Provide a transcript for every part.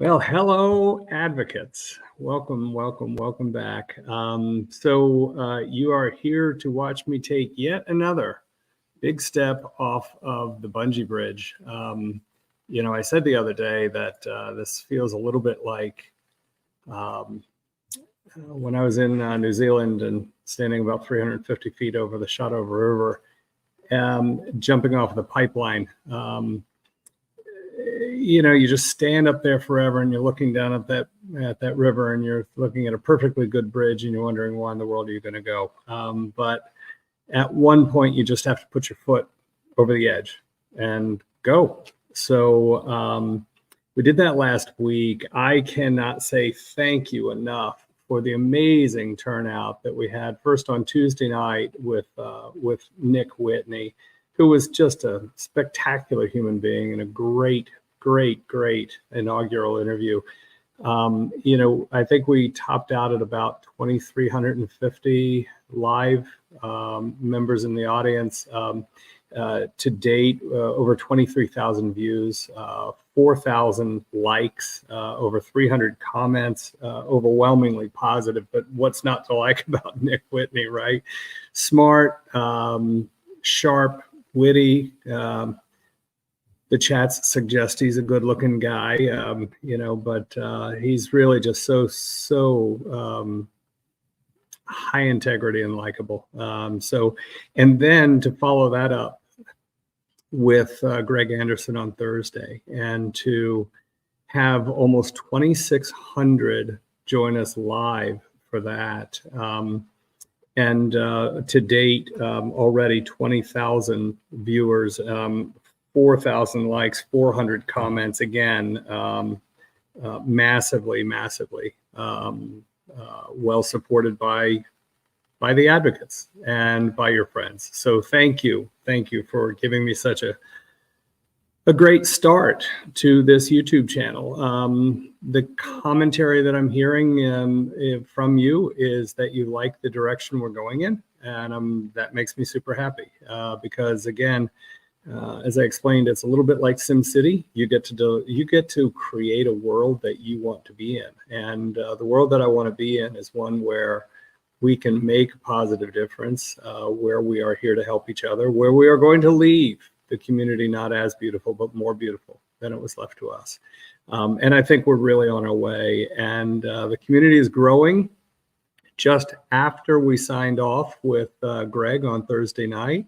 Well, hello, advocates. Welcome, welcome, welcome back. You are here to watch me take yet another big step off of the bungee bridge. I said the other day that this feels a little bit like when I was in New Zealand and standing about 350 feet over the Shotover River, jumping off the pipeline. You just stand up there forever and you're looking down at that river and you're looking at a perfectly good bridge and you're wondering why in the world are you going to go. But at one point you just have to put your foot over the edge and go. So we did that last week. I cannot say thank you enough for the amazing turnout that we had first on Tuesday night with Nick Whitney, who was just a spectacular human being and a great inaugural interview. I think we topped out at about 2,350 live members in the audience. To date, over 23,000 views, 4,000 likes, over 300 comments, overwhelmingly positive. But what's not to like about Nick Whitney, right? Smart, sharp, witty. The chats suggest he's a good-looking guy, but he's really just so high integrity and likable. And then to follow that up with Greg Anderson on Thursday, and to have almost 2,600 join us live for that. And to date, already 20,000 viewers, 4,000 likes, 400 comments. Again, massively well supported by the advocates and by your friends. So thank you for giving me such a great start to this YouTube channel. The commentary that I'm hearing from you is that you like the direction we're going in, and that makes me super happy because, again, as I explained, it's a little bit like SimCity. You get to create a world that you want to be in, and the world that I want to be in is one where we can make a positive difference, where we are here to help each other, where we are going to leave the community not as beautiful, but more beautiful than it was left to us. And I think we're really on our way. And the community is growing. Just after we signed off with Greg on Thursday night,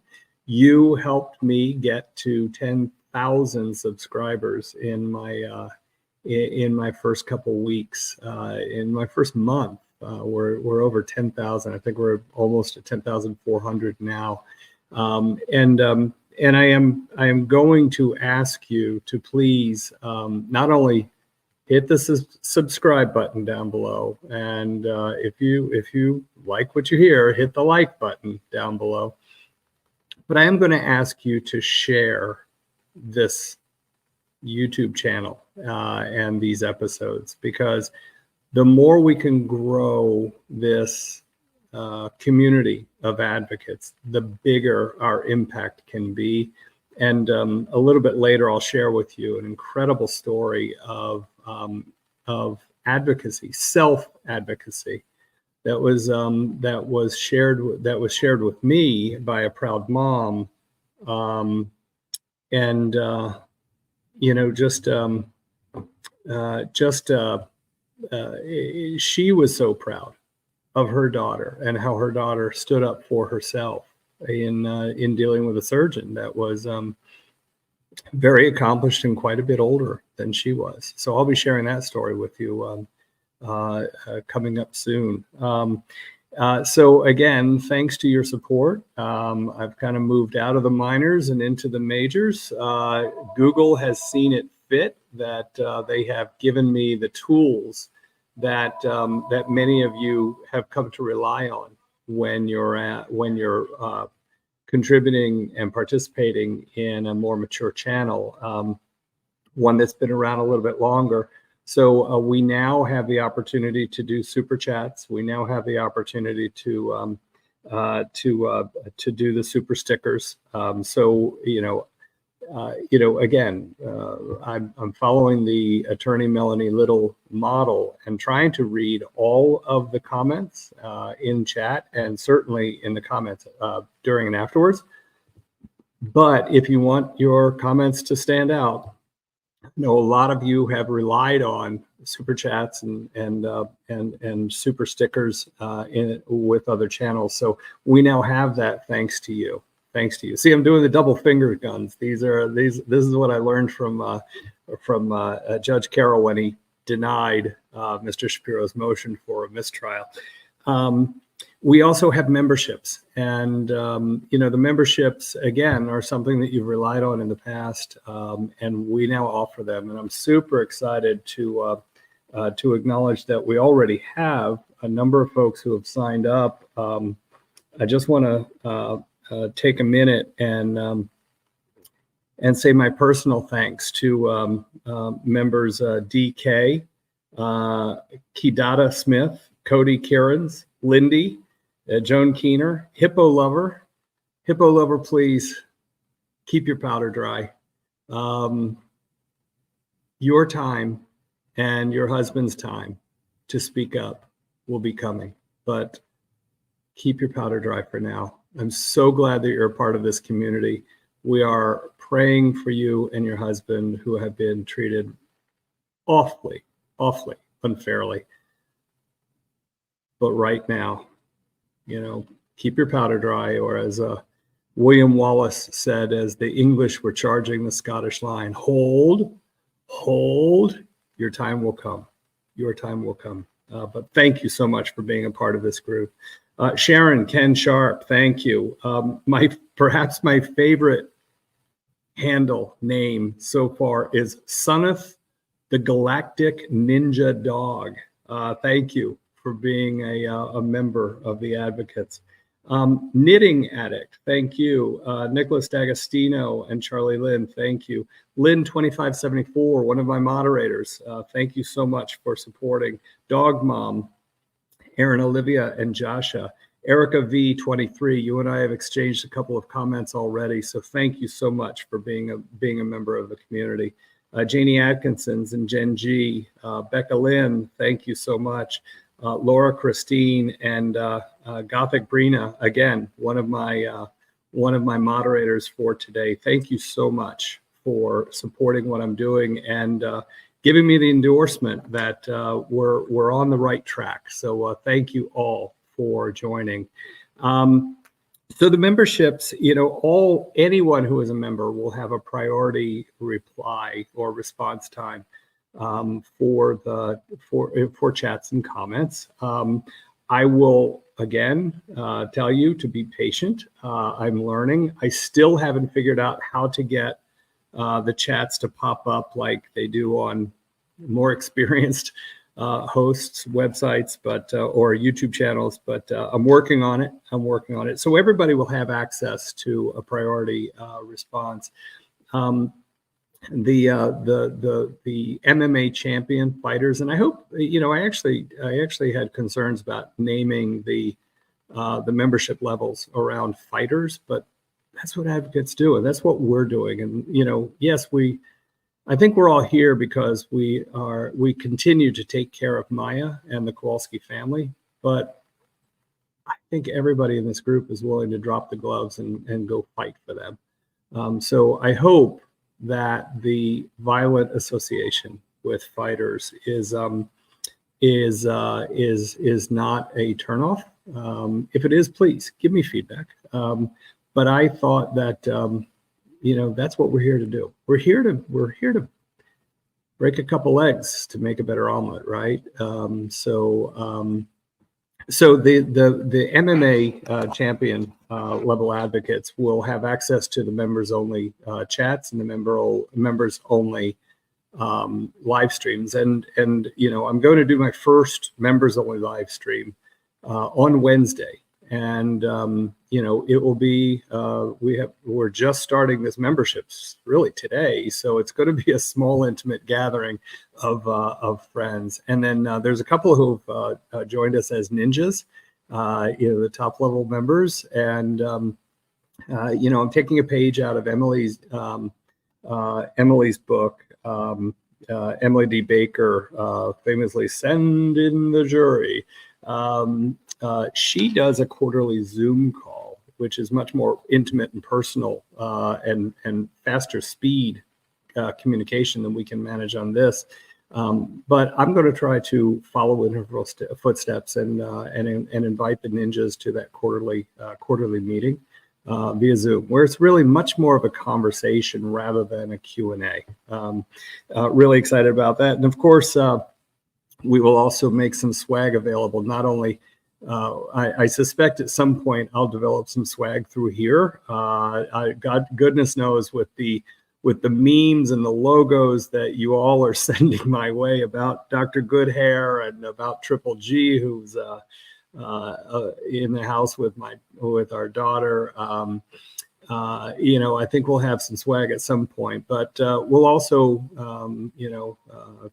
you helped me get to 10,000 subscribers in my first couple weeks, in my first month. We're over 10,000. I think we're almost at 10,400 now. And I am going to ask you to please not only hit the subscribe button down below, and if you like what you hear, hit the like button down below. But I am going to ask you to share this YouTube channel and these episodes, because the more we can grow this community of advocates, the bigger our impact can be. And a little bit later, I'll share with you an incredible story of advocacy, self-advocacy, that was shared with me by a proud mom, she was so proud of her daughter and how her daughter stood up for herself in dealing with a surgeon that was very accomplished and quite a bit older than she was. So I'll be sharing that story with you coming up soon. So again, thanks to your support, I've kind of moved out of the minors and into the majors. Google has seen it fit that they have given me the tools that many of you have come to rely on when you're contributing and participating in a more mature channel, one that's been around a little bit longer. So we now have the opportunity to do super chats. We now have the opportunity to do the super stickers. again, I'm following the attorney Melanie Little model and trying to read all of the comments in chat and certainly in the comments during and afterwards. But if you want your comments to stand out, I know a lot of you have relied on super chats and super stickers with other channels. So we now have that thanks to you. Thanks to you. See, I'm doing the double finger guns. This is what I learned from Judge Carroll when he denied Mr. Shapiro's motion for a mistrial. We also have memberships, and the memberships again are something that you've relied on in the past, and we now offer them. And I'm super excited to acknowledge that we already have a number of folks who have signed up. I just want to take a minute and say my personal thanks to members DK, Kidada Smith, Cody Cairns, Lindy, Joan Keener, Hippo Lover, please keep your powder dry. Your time and your husband's time to speak up will be coming, but keep your powder dry for now. I'm so glad that you're a part of this community. We are praying for you and your husband who have been treated awfully unfairly. But right now, keep your powder dry, or as William Wallace said, as the English were charging the Scottish line, hold, your time will come. Your time will come. But thank you so much for being a part of this group. Sharon, Ken Sharp, thank you. Perhaps my favorite handle name so far is Sunneth the Galactic Ninja Dog. Thank you for being a member of the Advocates. Knitting Addict, thank you. Nicholas D'Agostino and Charlie Lynn, thank you. Lynn 2574, one of my moderators, thank you so much for supporting. Dog Mom, Aaron Olivia and Joshua. Erica V23, you and I have exchanged a couple of comments already, so thank you so much for being a member of the community. Janie Atkinson's and Jen G, Becca Lynn, thank you so much. Laura Christine and Gothic Brina, again, one of my moderators for today. Thank you so much for supporting what I'm doing and giving me the endorsement that we're on the right track. So thank you all for joining. So the memberships, anyone who is a member will have a priority reply or response time for chats and comments. I will again tell you to be patient. I'm learning. I still haven't figured out how to get the chats to pop up like they do on more experienced hosts, websites, or YouTube channels. But I'm working on it. So everybody will have access to a priority response. The MMA champion fighters, and I hope I actually had concerns about naming the membership levels around fighters, but that's what Advocates do, and that's what we're doing. And yes, I think we're all here because we continue to take care of Maya and the Kowalski family, but I think everybody in this group is willing to drop the gloves and go fight for them. So I hope that the violent association with fighters is not a turnoff. If it is, please give me feedback. But I thought that that's what we're here to do. We're here to break a couple eggs to make a better omelet, right? So the MMA champion level advocates will have access to the members only chats and the members only live streams. And I'm going to do my first members only live stream on Wednesday. And it will be we're just starting this memberships really today, so it's going to be a small intimate gathering of friends. And then there's a couple who've joined us as ninjas, the top level members. And I'm taking a page out of Emily's Emily's book. Emily D. Baker, famously "Send in the Jury." She does a quarterly Zoom call, which is much more intimate and personal, and faster speed communication than we can manage on this. But I'm going to try to follow in her footsteps and invite the ninjas to that quarterly meeting via Zoom, where it's really much more of a conversation rather than a Q&A. Really excited about that. And of course, we will also make some swag available. Not only, I suspect at some point I'll develop some swag through here. God, goodness knows with the memes and the logos that you all are sending my way about Dr. Goodhair and about Triple G, who's in the house with our daughter. I think we'll have some swag at some point, but we'll also,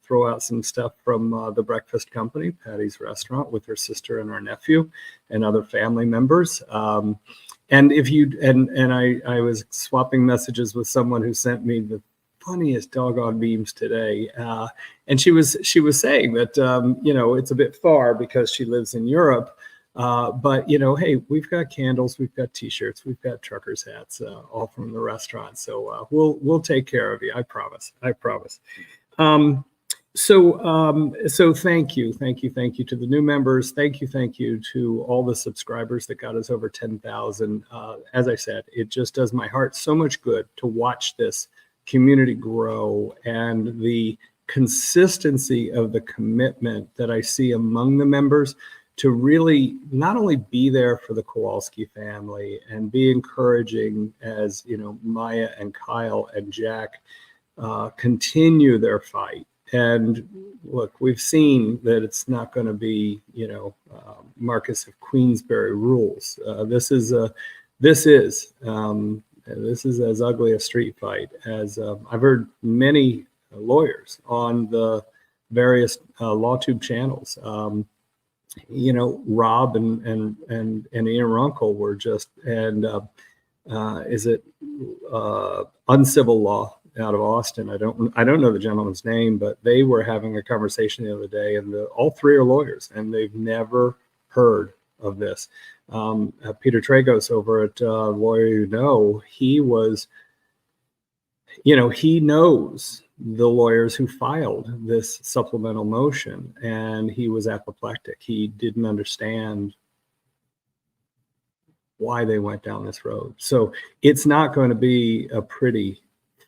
throw out some stuff from the Breakfast Company, Patty's Restaurant, with her sister and her nephew and other family members. And if you, I was swapping messages with someone who sent me the funniest doggone memes today. And she was saying that, it's a bit far because she lives in Europe. But hey, we've got candles, we've got T-shirts, we've got truckers' hats, all from the restaurant. So we'll take care of you. I promise. So thank you to the new members. Thank you to all the subscribers that got us over 10,000. As I said, it just does my heart so much good to watch this community grow, and the consistency of the commitment that I see among the members to really not only be there for the Kowalski family and be encouraging as, Maya and Kyle and Jack continue their fight. And look, we've seen that it's not going to be, Marcus of Queensberry rules. This is as ugly a street fight as I've heard many lawyers on the various LawTube channels. Rob and Ian Runkle were just, and is it Uncivil Law out of Austin? I don't know the gentleman's name, but they were having a conversation the other day, and all three are lawyers, and they've never heard of this. Peter Tragos over at Lawyer You Know, he knows the lawyers who filed this supplemental motion, and he was apoplectic. He didn't understand why they went down this road. So it's not going to be a pretty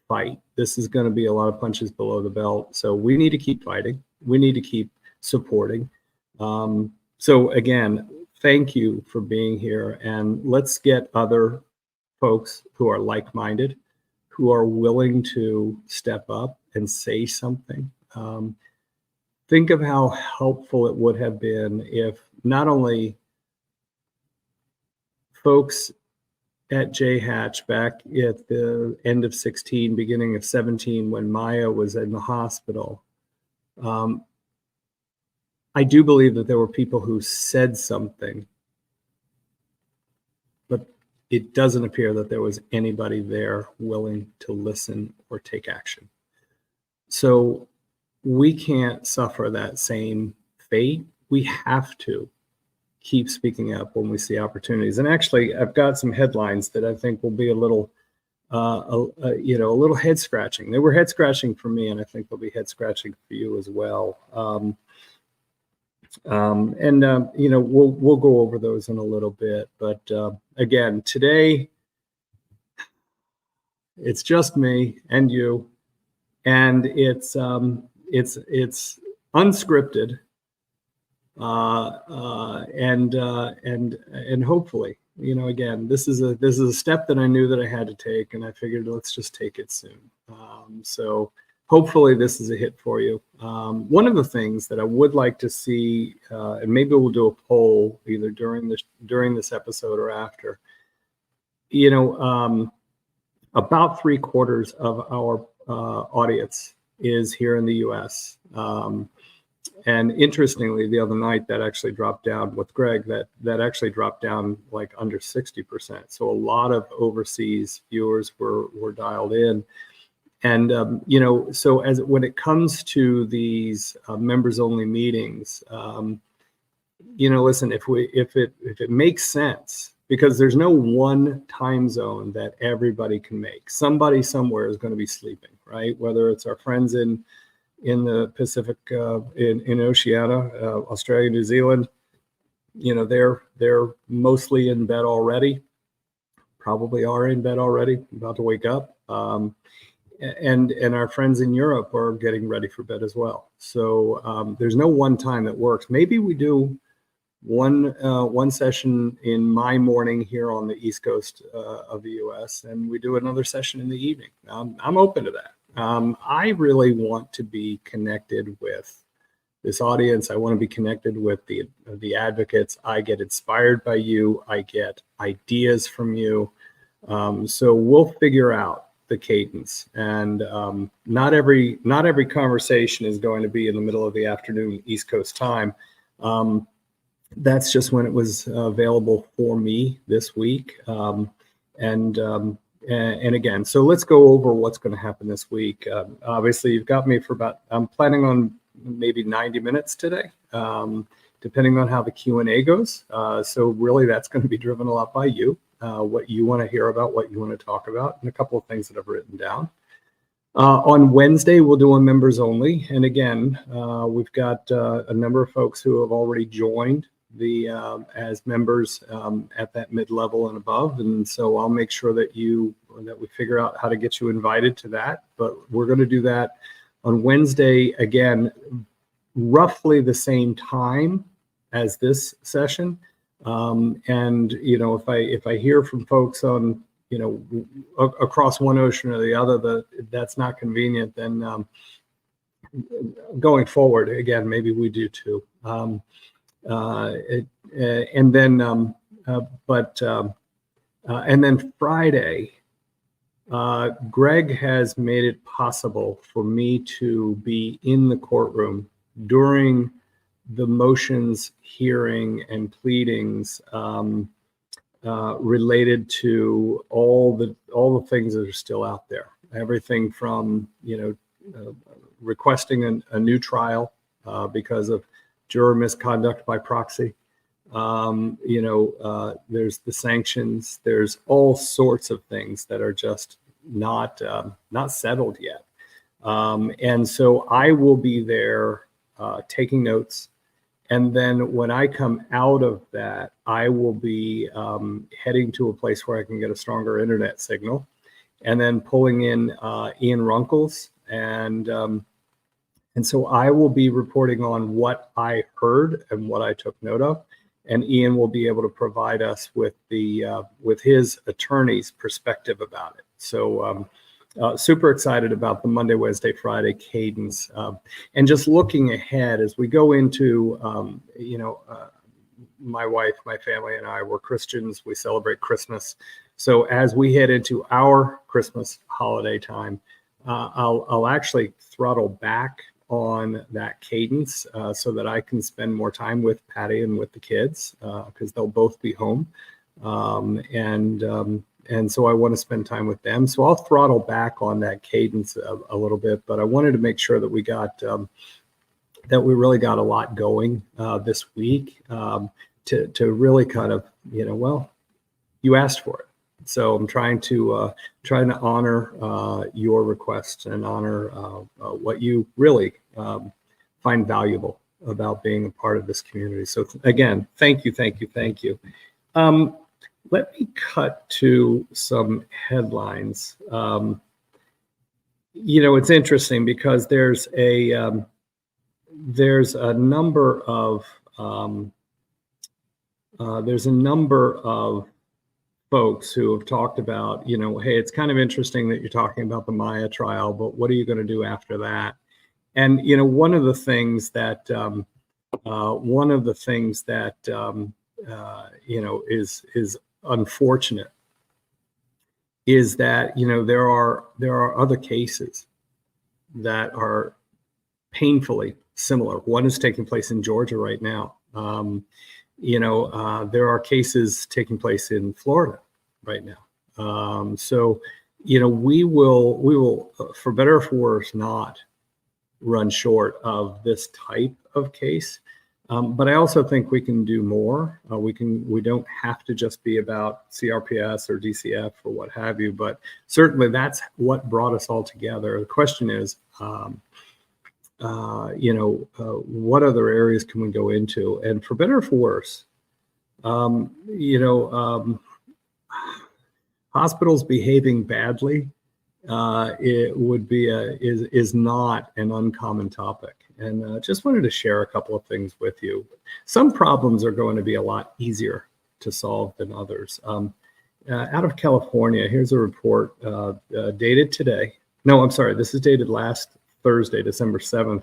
fight. This is going to be a lot of punches below the belt. So we need to keep fighting. We need to keep supporting. So again, thank you for being here, and let's get other folks who are like-minded, who are willing to step up and say something. Think of how helpful it would have been if not only folks at JHACH back at the end of 16, beginning of 17, when Maya was in the hospital, I do believe that there were people who said something, but it doesn't appear that there was anybody there willing to listen or take action. So we can't suffer that same fate. We have to keep speaking up when we see opportunities. And actually, I've got some headlines that I think will be a little head scratching. They were head scratching for me, and I think they'll be head scratching for you as well. We'll go over those in a little bit. But again, today, it's just me and you, and it's unscripted, and hopefully, again, this is a step that I knew that I had to take, and I figured let's just take it soon. So hopefully this is a hit for you. One of the things that I would like to see, and maybe we'll do a poll either during this episode or after, about 3/4 of our audience is here in the US. And interestingly, the other night that actually dropped down with Greg, that actually dropped down like under 60%. So a lot of overseas viewers were dialed in. And so when it comes to these members only meetings, listen, if it makes sense, because there's no one time zone that everybody can make. Somebody somewhere is going to be sleeping, right? Whether it's our friends in the Pacific, in Oceania, Australia, New Zealand, they're mostly in bed already, probably are in bed already, about to wake up. And our friends in Europe are getting ready for bed as well. So there's no one time that works. Maybe we do one session in my morning here on the East Coast of the U.S., and we do another session in the evening. I'm open to that. I really want to be connected with this audience. I want to be connected with the advocates. I get inspired by you. I get ideas from you. So we'll figure out the cadence, and not every conversation is going to be in the middle of the afternoon East Coast time. That's just when it was available for me this week. And again, so let's go over what's going to happen this week. Obviously, you've got me for I'm planning on maybe 90 minutes today, depending on how the Q&A goes. So really, that's going to be driven a lot by you, what you want to hear about, what you want to talk about, and a couple of things that I've written down. On Wednesday, we'll do a members only. And again, we've got a number of folks who have already joined as members at that mid-level and above, and so I'll make sure that we figure out how to get you invited to that. But we're going to do that on Wednesday, again, roughly the same time as this session. And if I hear from folks on across one ocean or the other that's not convenient, then going forward, again, maybe we do too. And then Friday, Greg has made it possible for me to be in the courtroom during the motions hearing and pleadings related to all the things that are still out there. Everything from requesting a new trial because of juror misconduct by proxy. There's the sanctions. There's all sorts of things that are just not settled yet. And so I will be there taking notes. And then when I come out of that, I will be heading to a place where I can get a stronger internet signal, and then pulling in Ian Runkle's. And so I will be reporting on what I heard and what I took note of, and Ian will be able to provide us with with his attorney's perspective about it. So super excited about the Monday, Wednesday, Friday cadence, and just looking ahead as we go into my wife, my family, and I, we're Christians. We celebrate Christmas. So as we head into our Christmas holiday time, I'll actually throttle back on that cadence so that I can spend more time with Patty and with the kids because they'll both be home. And so I want to spend time with them. So I'll throttle back on that cadence a little bit, but I wanted to make sure that we that we really got a lot going this week to really kind of, you asked for it. So I'm trying to honor your request and honor what you really find valuable about being a part of this community. So again, thank you. Let me cut to some headlines. It's interesting because there's a number of folks who have talked about, hey, it's kind of interesting that you're talking about the Maya trial, but what are you going to do after that? And one of the things that is unfortunate is that there are other cases that are painfully similar. One is taking place in Georgia right now. There are cases taking place in Florida right now. So we will, for better or for worse, not run short of this type of case. But I also think we can do more. We don't have to just be about CRPS or DCF or what have you, but certainly that's what brought us all together. The question is, what other areas can we go into? And for better or for worse, hospitals behaving badly is not an uncommon topic. And just wanted to share a couple of things with you. Some problems are going to be a lot easier to solve than others. Out of California, here's a report dated today. No, I'm sorry, this is dated last Thursday, December 7th.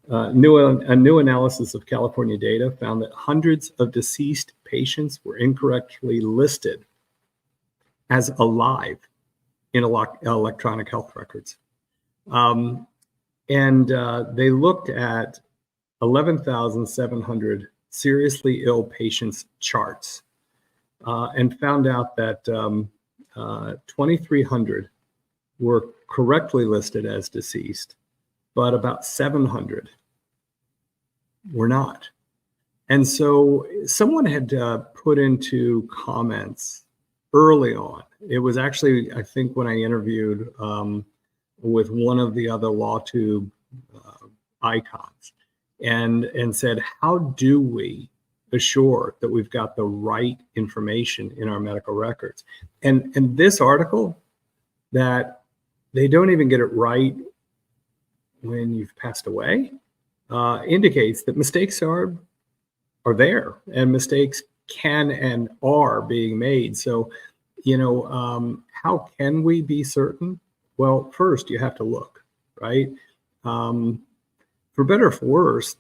A new analysis of California data found that hundreds of deceased patients were incorrectly listed as alive in electronic health records. And they looked at 11,700 seriously ill patients' charts and found out that 2,300 were correctly listed as deceased, but about 700 were not. And so someone had put into comments early on. It was actually, I think, when I interviewed with one of the other LawTube icons and said, how do we assure that we've got the right information in our medical records? And this article, that they don't even get it right when you've passed away, indicates that mistakes are there, and mistakes can and are being made. So, how can we be certain? Well, first you have to look, right? For better or for worse,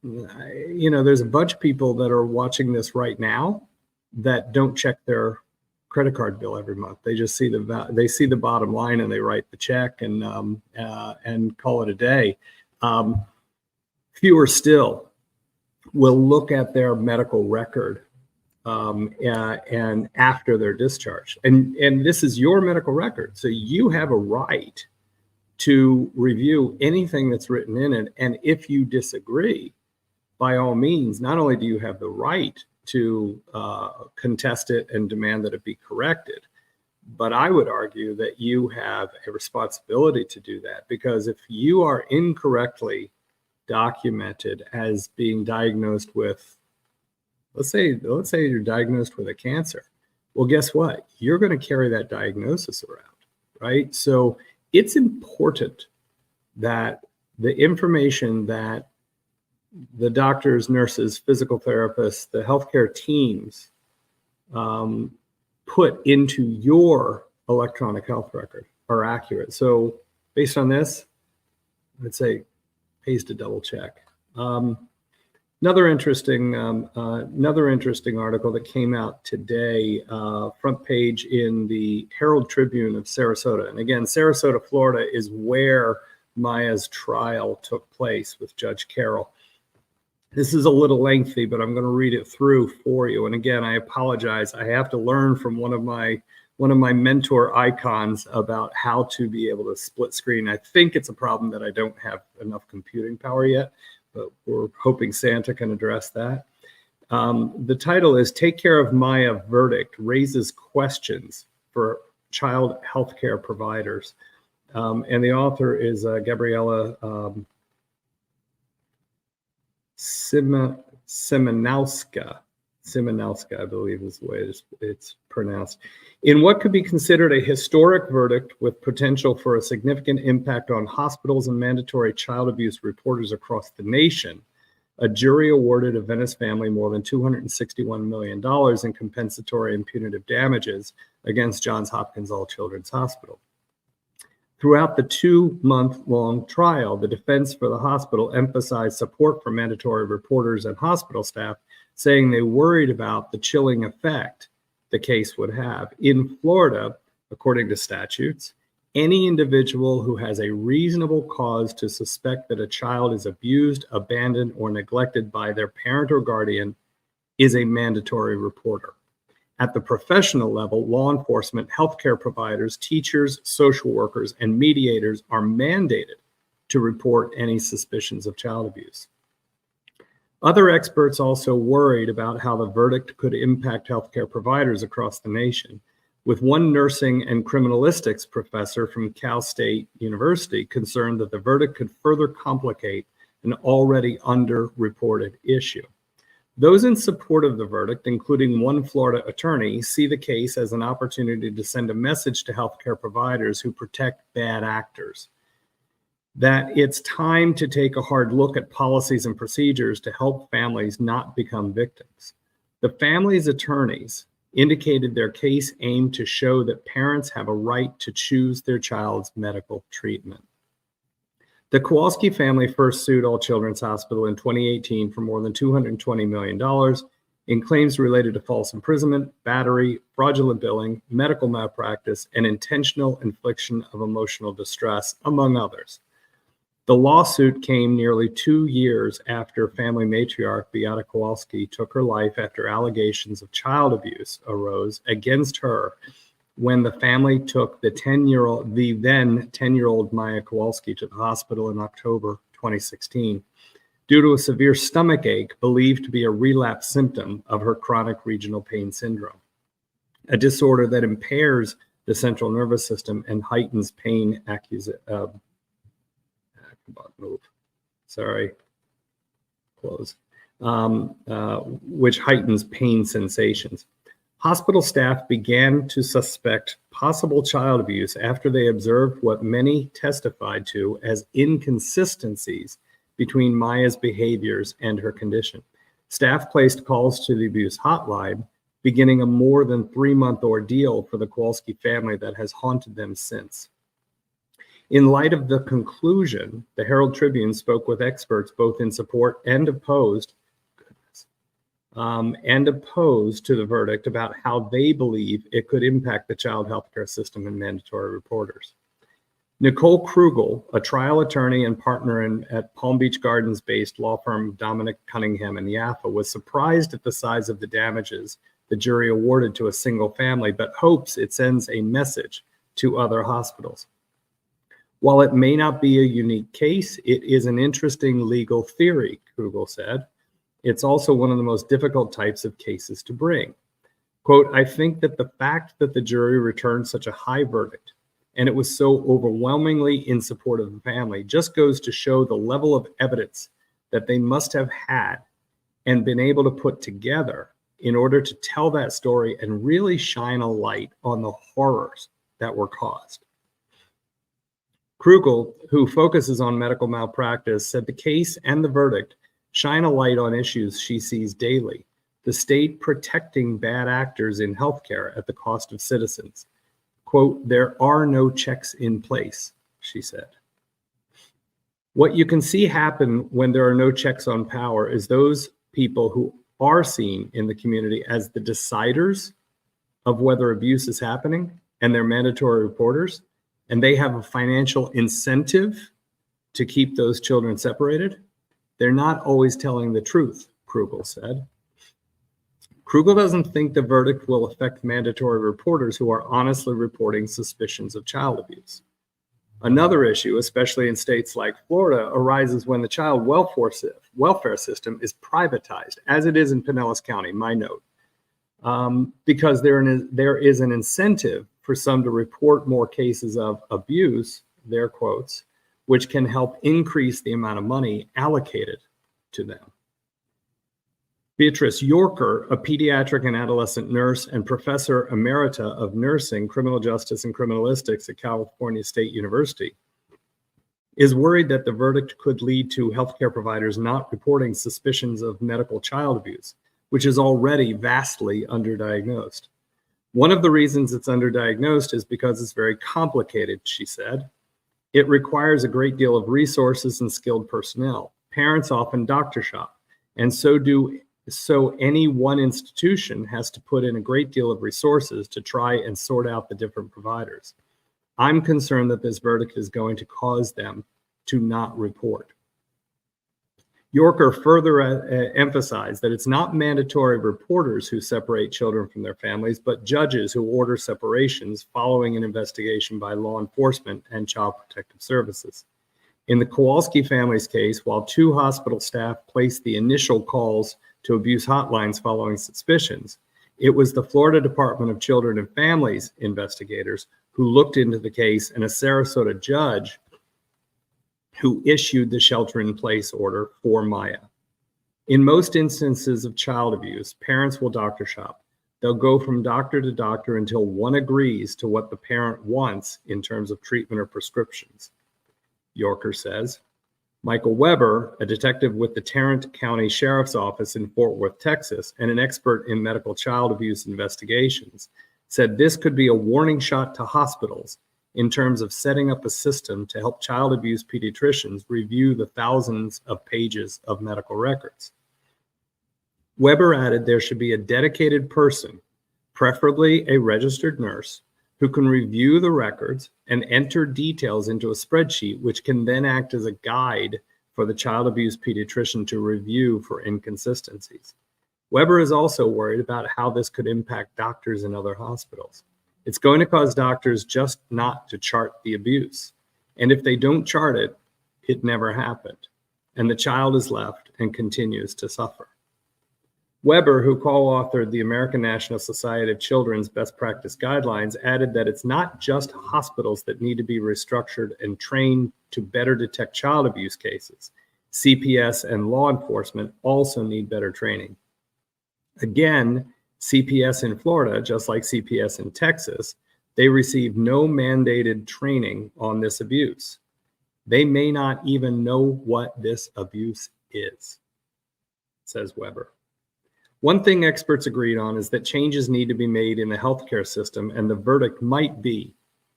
there's a bunch of people that are watching this right now that don't check their credit card bill every month. They just see the bottom line and they write the check and call it a day. Fewer still will look at their medical record and after their discharge. And this is your medical record. So you have a right to review anything that's written in it. And if you disagree, by all means, not only do you have the right to contest it and demand that it be corrected, but I would argue that you have a responsibility to do that, because if you are incorrectly documented as being diagnosed with, let's say you're diagnosed with a cancer. Well, guess what? You're going to carry that diagnosis around, right? So it's important that the information that the doctors, nurses, physical therapists, the healthcare teams put into your electronic health record are accurate. So based on this, I'd say pays to double check. Another interesting article that came out today, front page in the Herald Tribune of Sarasota. And again, Sarasota, Florida is where Maya's trial took place with Judge Carroll. This is a little lengthy, but I'm going to read it through for you. And again, I apologize. I have to learn from one of my mentor icons about how to be able to split screen. I think it's a problem that I don't have enough computing power yet, but we're hoping Santa can address that. The title is "Take Care of Maya Verdict Raises Questions for Child Healthcare Providers." And the author is Gabriella Simanowska, I believe is the way it's pronounced. In what could be considered a historic verdict with potential for a significant impact on hospitals and mandatory child abuse reporters across the nation, a jury awarded a Venice family more than $261 million in compensatory and punitive damages against Johns Hopkins All Children's Hospital. Throughout the 2-month-long trial, the defense for the hospital emphasized support for mandatory reporters and hospital staff, saying they worried about the chilling effect the case would have. In Florida, according to statutes, any individual who has a reasonable cause to suspect that a child is abused, abandoned, or neglected by their parent or guardian is a mandatory reporter. At the professional level, law enforcement, healthcare providers, teachers, social workers, and mediators are mandated to report any suspicions of child abuse. Other experts also worried about how the verdict could impact healthcare providers across the nation, with one nursing and criminalistics professor from Cal State University concerned that the verdict could further complicate an already underreported issue. Those in support of the verdict, including one Florida attorney, see the case as an opportunity to send a message to healthcare providers who protect bad actors, that it's time to take a hard look at policies and procedures to help families not become victims. The family's attorneys indicated their case aimed to show that parents have a right to choose their child's medical treatment. The Kowalski family first sued All Children's Hospital in 2018 for more than $220 million in claims related to false imprisonment, battery, fraudulent billing, medical malpractice, and intentional infliction of emotional distress, among others. The lawsuit came nearly 2 years after family matriarch Beata Kowalski took her life after allegations of child abuse arose against her when the family took the then 10-year-old Maya Kowalski to the hospital in October 2016 due to a severe stomach ache believed to be a relapse symptom of her chronic regional pain syndrome, a disorder that impairs the central nervous system and heightens pain which heightens pain sensations. Hospital staff began to suspect possible child abuse after they observed what many testified to as inconsistencies between Maya's behaviors and her condition. Staff placed calls to the abuse hotline, beginning a more than 3-month ordeal for the Kowalski family that has haunted them since. In light of the conclusion, the Herald Tribune spoke with experts both in support and opposed to the verdict about how they believe it could impact the child healthcare system and mandatory reporters. Nicole Krugel, a trial attorney and partner at Palm Beach Gardens-based law firm Dominic Cunningham and Yaffa, was surprised at the size of the damages the jury awarded to a single family, but hopes it sends a message to other hospitals. While it may not be a unique case, it is an interesting legal theory, Krugel said. It's also one of the most difficult types of cases to bring. Quote, I think that the fact that the jury returned such a high verdict and it was so overwhelmingly in support of the family just goes to show the level of evidence that they must have had and been able to put together in order to tell that story and really shine a light on the horrors that were caused. Krugel, who focuses on medical malpractice, said the case and the verdict shine a light on issues she sees daily, the state protecting bad actors in healthcare at the cost of citizens. Quote, there are no checks in place, she said. What you can see happen when there are no checks on power is those people who are seen in the community as the deciders of whether abuse is happening and they're mandatory reporters, and they have a financial incentive to keep those children separated. They're not always telling the truth, Krugel said. Krugel doesn't think the verdict will affect mandatory reporters who are honestly reporting suspicions of child abuse. Another issue, especially in states like Florida, arises when the child welfare system is privatized, as it is in Pinellas County, my note, because there is an incentive for some to report more cases of abuse, their quotes, which can help increase the amount of money allocated to them. Beatrice Yorker, a pediatric and adolescent nurse and professor emerita of nursing, criminal justice, and criminalistics at California State University, is worried that the verdict could lead to healthcare providers not reporting suspicions of medical child abuse, which is already vastly underdiagnosed. One of the reasons it's underdiagnosed is because it's very complicated, she said. It requires a great deal of resources and skilled personnel. Parents often doctor shop, and so any one institution has to put in a great deal of resources to try and sort out the different providers. I'm concerned that this verdict is going to cause them to not report. Yorker further emphasized that it's not mandatory reporters who separate children from their families, but judges who order separations following an investigation by law enforcement and Child Protective Services. In the Kowalski family's case, while 2 hospital staff placed the initial calls to abuse hotlines following suspicions, it was the Florida Department of Children and Families investigators who looked into the case and a Sarasota judge who issued the shelter-in-place order for Maya. In most instances of child abuse, parents will doctor shop. They'll go from doctor to doctor until one agrees to what the parent wants in terms of treatment or prescriptions. Yorker says. Michael Weber, a detective with the Tarrant County Sheriff's Office in Fort Worth, Texas, and an expert in medical child abuse investigations, said this could be a warning shot to hospitals in terms of setting up a system to help child abuse pediatricians review the thousands of pages of medical records. Weber added there should be a dedicated person, preferably a registered nurse, who can review the records and enter details into a spreadsheet, which can then act as a guide for the child abuse pediatrician to review for inconsistencies. Weber is also worried about how this could impact doctors in other hospitals. It's going to cause doctors just not to chart the abuse. And if they don't chart it, it never happened. And the child is left and continues to suffer. Weber, who co-authored the American National Society of Children's Best Practice Guidelines, added that it's not just hospitals that need to be restructured and trained to better detect child abuse cases. CPS and law enforcement also need better training. Again, CPS in Florida, just like CPS in Texas, they receive no mandated training on this abuse. They may not even know what this abuse is, says Weber. One thing experts agreed on is that changes need to be made in the healthcare system, and the verdict might be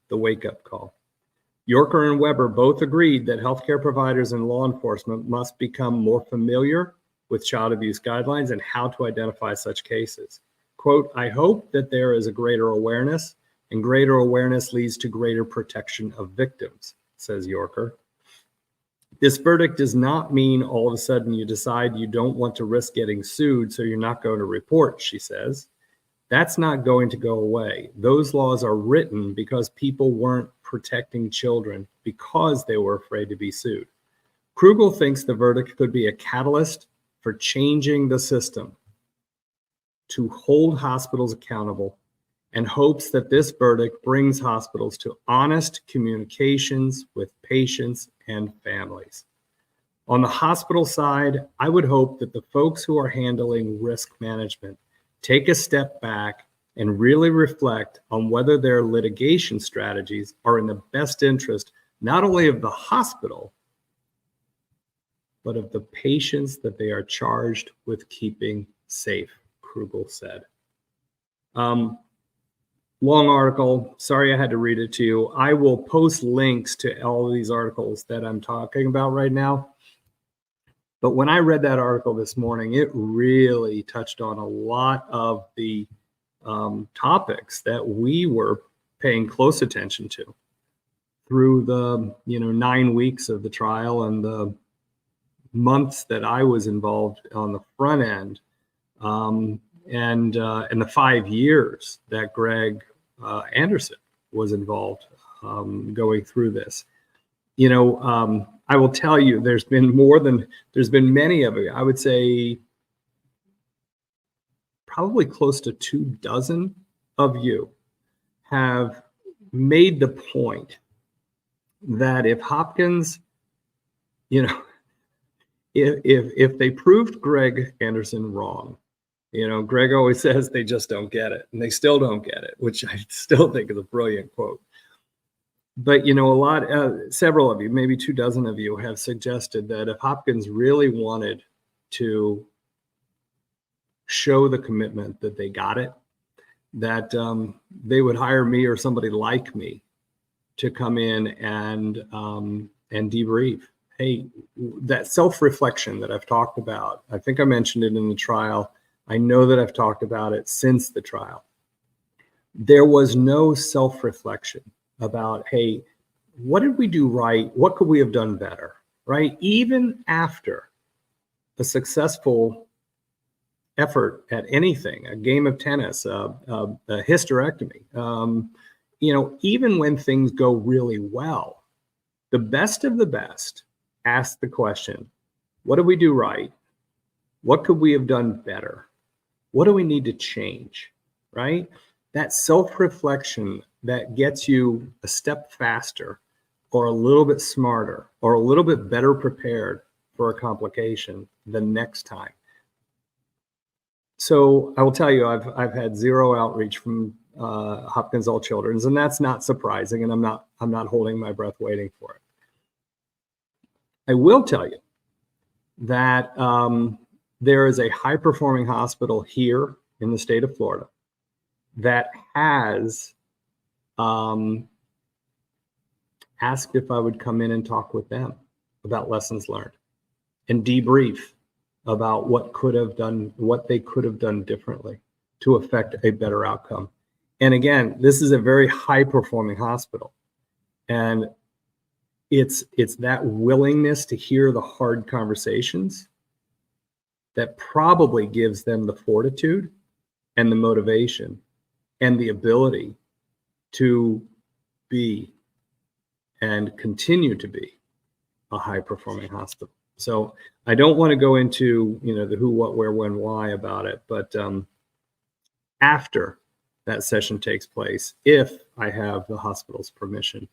the wake-up call. Yorker and Weber both agreed that healthcare providers and law enforcement must become more familiar with child abuse guidelines and how to identify such cases. Quote, I hope that there is a greater awareness, and greater awareness leads to greater protection of victims, says Yorker. This verdict does not mean all of a sudden you decide you don't want to risk getting sued, so you're not going to report, she says. That's not going to go away. Those laws are written because people weren't protecting children because they were afraid to be sued. Krugel thinks the verdict could be a catalyst for changing the system to hold hospitals accountable, and hopes that this verdict brings hospitals to honest communications with patients and families. On the hospital side, I would hope that the folks who are handling risk management take a step back and really reflect on whether their litigation strategies are in the best interest, not only of the hospital, but of the patients that they are charged with keeping safe, Krugel said. Long article. Sorry I had to read it to you. I will post links to all of these articles that I'm talking about right now. But when I read that article this morning, it really touched on a lot of the topics that we were paying close attention to through the 9 weeks of the trial and the months that I was involved on the front end. And the 5 years that Greg Anderson was involved going through this. I will tell you, there's been many of you. I would say probably close to 24 of you have made the point that if Hopkins, if they proved Greg Anderson wrong, Greg always says they just don't get it, and they still don't get it, which I still think is a brilliant quote. But, several of you, maybe 24 of you, have suggested that if Hopkins really wanted to show the commitment that they got it, that they would hire me or somebody like me to come in and debrief. Hey, that self-reflection that I've talked about, I think I mentioned it in the trial. I know that I've talked about it since the trial. There was no self-reflection about, hey, what did we do right? What could we have done better, right? Even after a successful effort at anything, a game of tennis, a hysterectomy, even when things go really well, the best of the best ask the question, what did we do right? What could we have done better? What do we need to change, right? That self-reflection that gets you a step faster or a little bit smarter or a little bit better prepared for a complication the next time. So I will tell you, I've had zero outreach from Hopkins All Children's, and that's not surprising, and I'm not holding my breath waiting for it. I will tell you that there is a high-performing hospital here in the state of Florida that has asked if I would come in and talk with them about lessons learned and debrief about what they could have done differently to affect a better outcome. And again, this is a very high-performing hospital, and it's that willingness to hear the hard conversations that probably gives them the fortitude and the motivation and the ability to be and continue to be a high-performing hospital. So I don't want to go into the who, what, where, when, why about it, but after that session takes place, if I have the hospital's permission,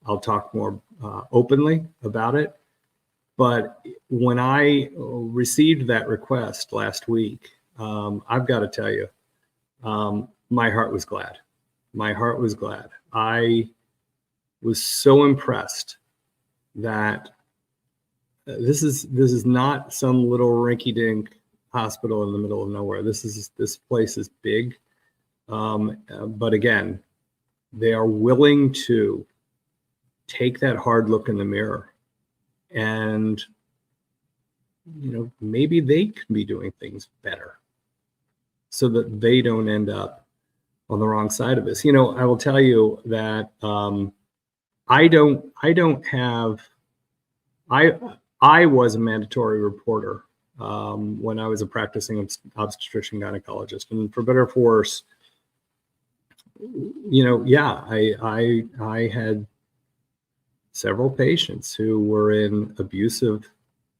I'll talk more openly about it. But when I received that request last week, I've got to tell you, my heart was glad. My heart was glad. I was so impressed that this is not some little rinky-dink hospital in the middle of nowhere. This place is big, but again, they are willing to take that hard look in the mirror, and maybe they can be doing things better, so that they don't end up on the wrong side of this. I will tell you that I was a mandatory reporter when I was a practicing obstetrician gynecologist, and for better or for worse, I had several patients who were in abusive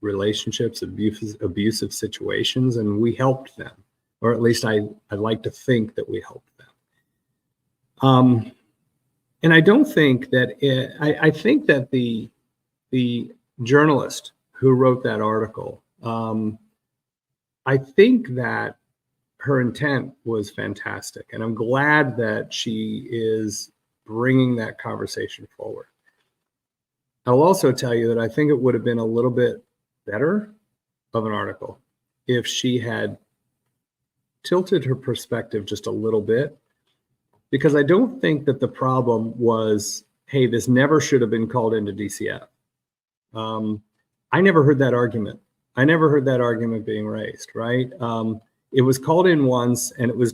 relationships, abusive situations, and we helped them, or at least I'd like to think that we helped them. And I don't think that I think that the journalist who wrote that article, I think that her intent was fantastic, and I'm glad that she is bringing that conversation forward. I'll also tell you that I think it would have been a little bit better of an article if she had tilted her perspective just a little bit, because I don't think that the problem was, hey, this never should have been called into DCF. I never heard that argument. I never heard that argument being raised, right? It was called in once, and it was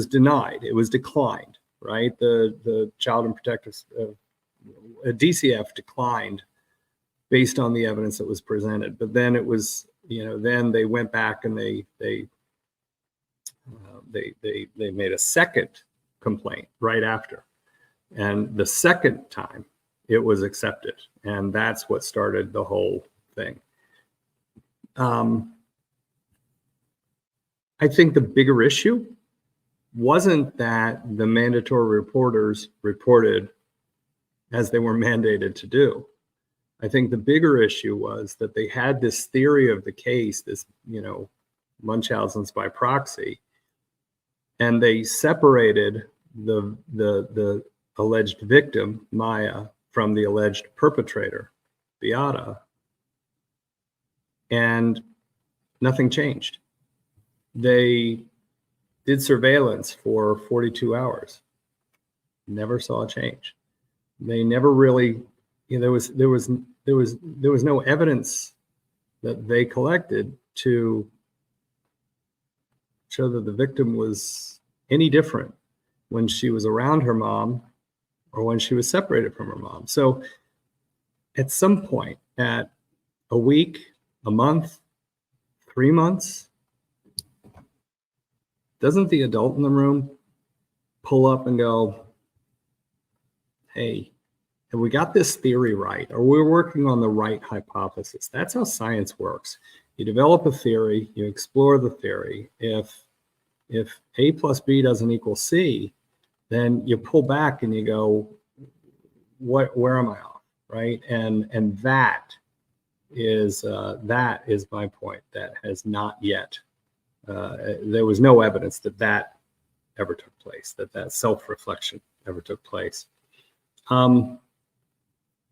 denied. It was declined, right? The Child and Protective DCF declined based on the evidence that was presented. But then it was, then they went back and they made a second complaint right after, and the second time it was accepted, and that's what started the whole thing. I think the bigger issue wasn't that the mandatory reporters reported as they were mandated to do. I think the bigger issue was that they had this theory of the case, this, Munchausen's by proxy, and they separated the alleged victim, Maya, from the alleged perpetrator, Beata, and nothing changed. They did surveillance for 42 hours, never saw a change. They never really, there was no evidence that they collected to show that the victim was any different when she was around her mom or when she was separated from her mom. So at some point, at a week, a month, 3 months, doesn't the adult in the room pull up and go, hey, have we got this theory right? Or we're working on the right hypothesis? That's how science works. You develop a theory, you explore the theory. If A plus B doesn't equal C, then you pull back and you go, where am I off, right? And that is my point. That has not yet, there was no evidence that ever took place, that self-reflection ever took place.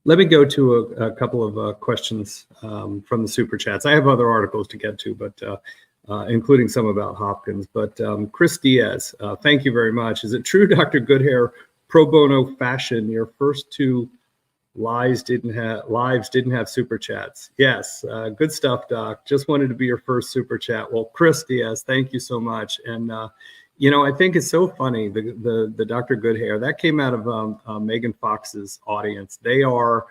Let me go to a couple of questions from the super chats. I have other articles to get to, but including some about Hopkins. But Chris Diaz, thank you very much. Is it true, Dr. Goodhair, pro bono fashion, your first two lives didn't have super chats? Yes, good stuff, Doc. Just wanted to be your first super chat. Well, Chris Diaz, thank you so much. And you know, I think it's so funny, the Dr. Goodhair, that came out of Megan Fox's audience. They are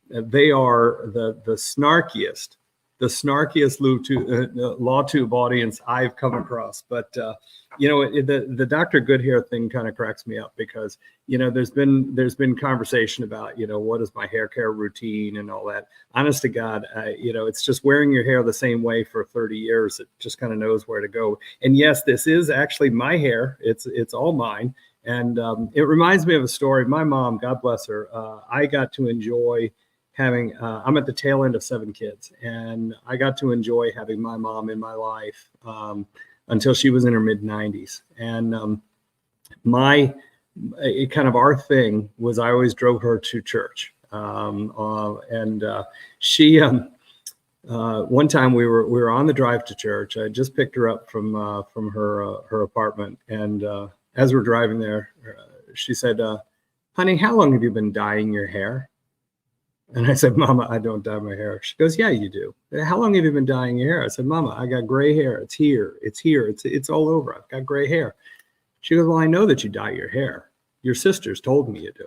the snarkiest LawTube audience I've come across. But you know, the Dr. Goodhair thing kind of cracks me up because, you know, there's been conversation about, you know, what is my hair care routine and all that. Honest to God, you know, it's just wearing your hair the same way for 30 years. It just kind of knows where to go. And yes, this is actually my hair. It's all mine. And it reminds me of a story. My mom, God bless her, I got to enjoy having, I'm at the tail end of 7 kids, and I got to enjoy having my mom in my life until she was in her mid-90s. And kind of our thing was I always drove her to church. She, one time we were on the drive to church. I just picked her up from her apartment. And as we're driving there, she said, honey, how long have you been dyeing your hair? And I said, Mama, I don't dye my hair. She goes, yeah, you do. How long have you been dyeing your hair? I said, Mama, I got gray hair. It's here. It's all over. I've got gray hair. She goes, well, I know that you dye your hair. Your sisters told me you do.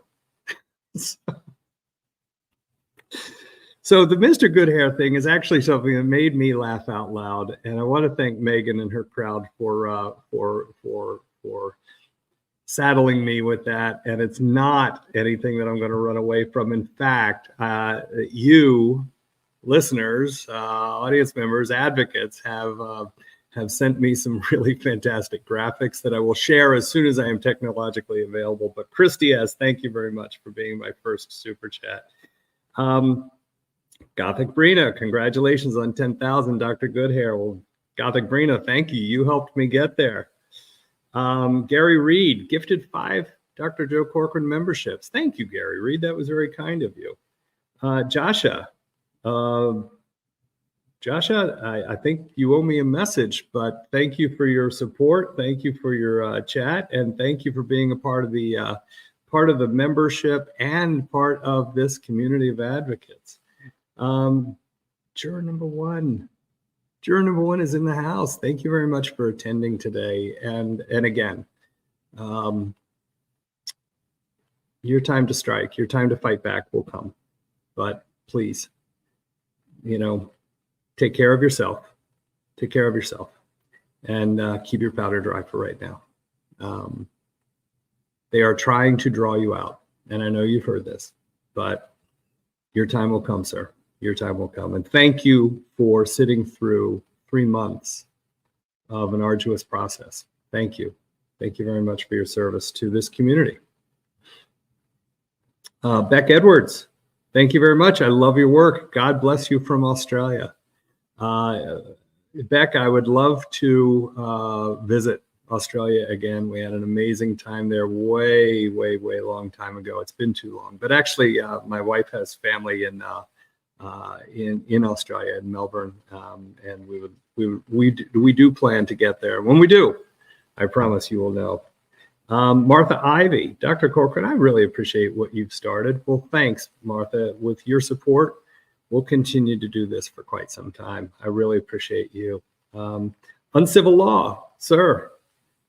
So the Mr. Goodhair thing is actually something that made me laugh out loud. And I want to thank Megan and her crowd for saddling me with that. And it's not anything that I'm going to run away from. In fact, you listeners, audience members, advocates have sent me some really fantastic graphics that I will share as soon as I am technologically available. But Chris Diaz, thank you very much for being my first super chat. Gothic Brina, congratulations on 10,000, Dr. Goodhair. Well, Gothic Brina, thank you. You helped me get there. Gary Reed gifted 5 Dr. Joe Corcoran memberships. Thank you, Gary Reed. That was very kind of you. Joshua, I think you owe me a message, but thank you for your support. Thank you for your chat, and thank you for being a part of the membership and part of this community of advocates. Juror number one. Juror number 1 is in the house. Thank you very much for attending today. And again, your time to strike, your time to fight back will come. But please, you know, take care of yourself. Take care of yourself. And keep your powder dry for right now. They are trying to draw you out. And I know you've heard this, but your time will come, sir. Your time will come. And thank you for sitting through 3 months of an arduous process. Thank you. Thank you very much for your service to this community. Beck Edwards, thank you very much. I love your work. God bless you from Australia. Beck, I would love to visit Australia again. We had an amazing time there way long time ago. It's been too long. But actually, my wife has family in Australia, in Melbourne, and we do plan to get there. When we do, I promise you will know. Martha Ivy, Dr. Corcoran, I really appreciate what you've started. Well, thanks, Martha. With your support, we'll continue to do this for quite some time. I really appreciate you. Uncivil Law, sir.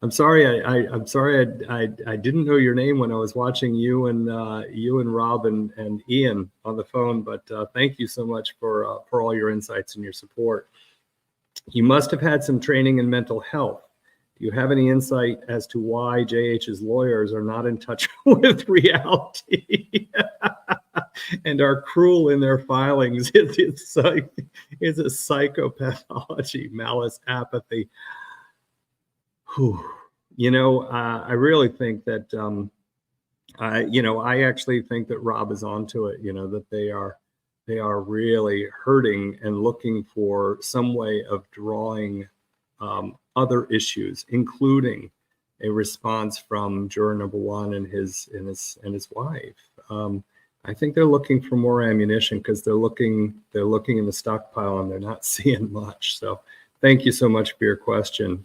I'm sorry. I'm sorry. I didn't know your name when I was watching you and Rob and Ian on the phone. But thank you so much for all your insights and your support. You must have had some training in mental health. Do you have any insight as to why JH's lawyers are not in touch with reality and are cruel in their filings? It's a psychopathology, malice, apathy. Whew. You know, I really think that, I actually think that Rob is onto it, you know, that they are really hurting and looking for some way of drawing other issues, including a response from juror number one and his wife. I think they're looking for more ammunition because they're looking in the stockpile and they're not seeing much. So thank you so much for your question.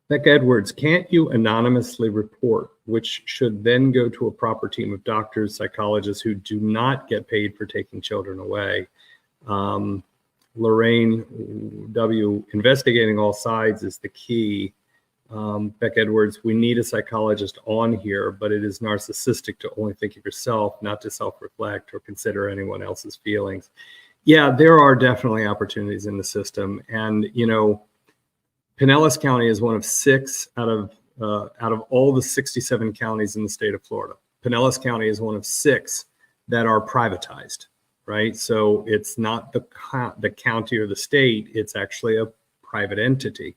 Beck Edwards, can't you anonymously report, which should then go to a proper team of doctors, psychologists who do not get paid for taking children away? Lorraine W., investigating all sides is the key. Beck Edwards, we need a psychologist on here, but it is narcissistic to only think of yourself, not to self-reflect or consider anyone else's feelings. Yeah, there are definitely opportunities in the system. And, you know, Pinellas County is one of 6 out of all the 67 counties in the state of Florida. Pinellas County is one of 6 that are privatized, right? So it's not the county or the state, it's actually a private entity.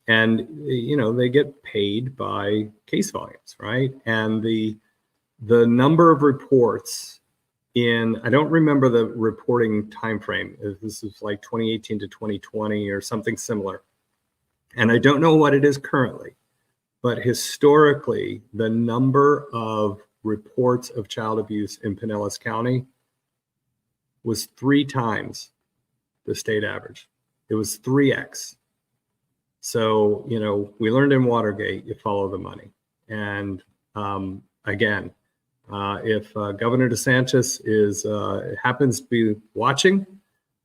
And, you know, they get paid by case volumes, right? And the number of reports I don't remember the reporting time frame. This is like 2018 to 2020 or something similar. And I don't know what it is currently, but historically, the number of reports of child abuse in Pinellas County was 3 times the state average. It was 3x. So, you know, we learned in Watergate, you follow the money. And again, if Governor DeSantis happens to be watching,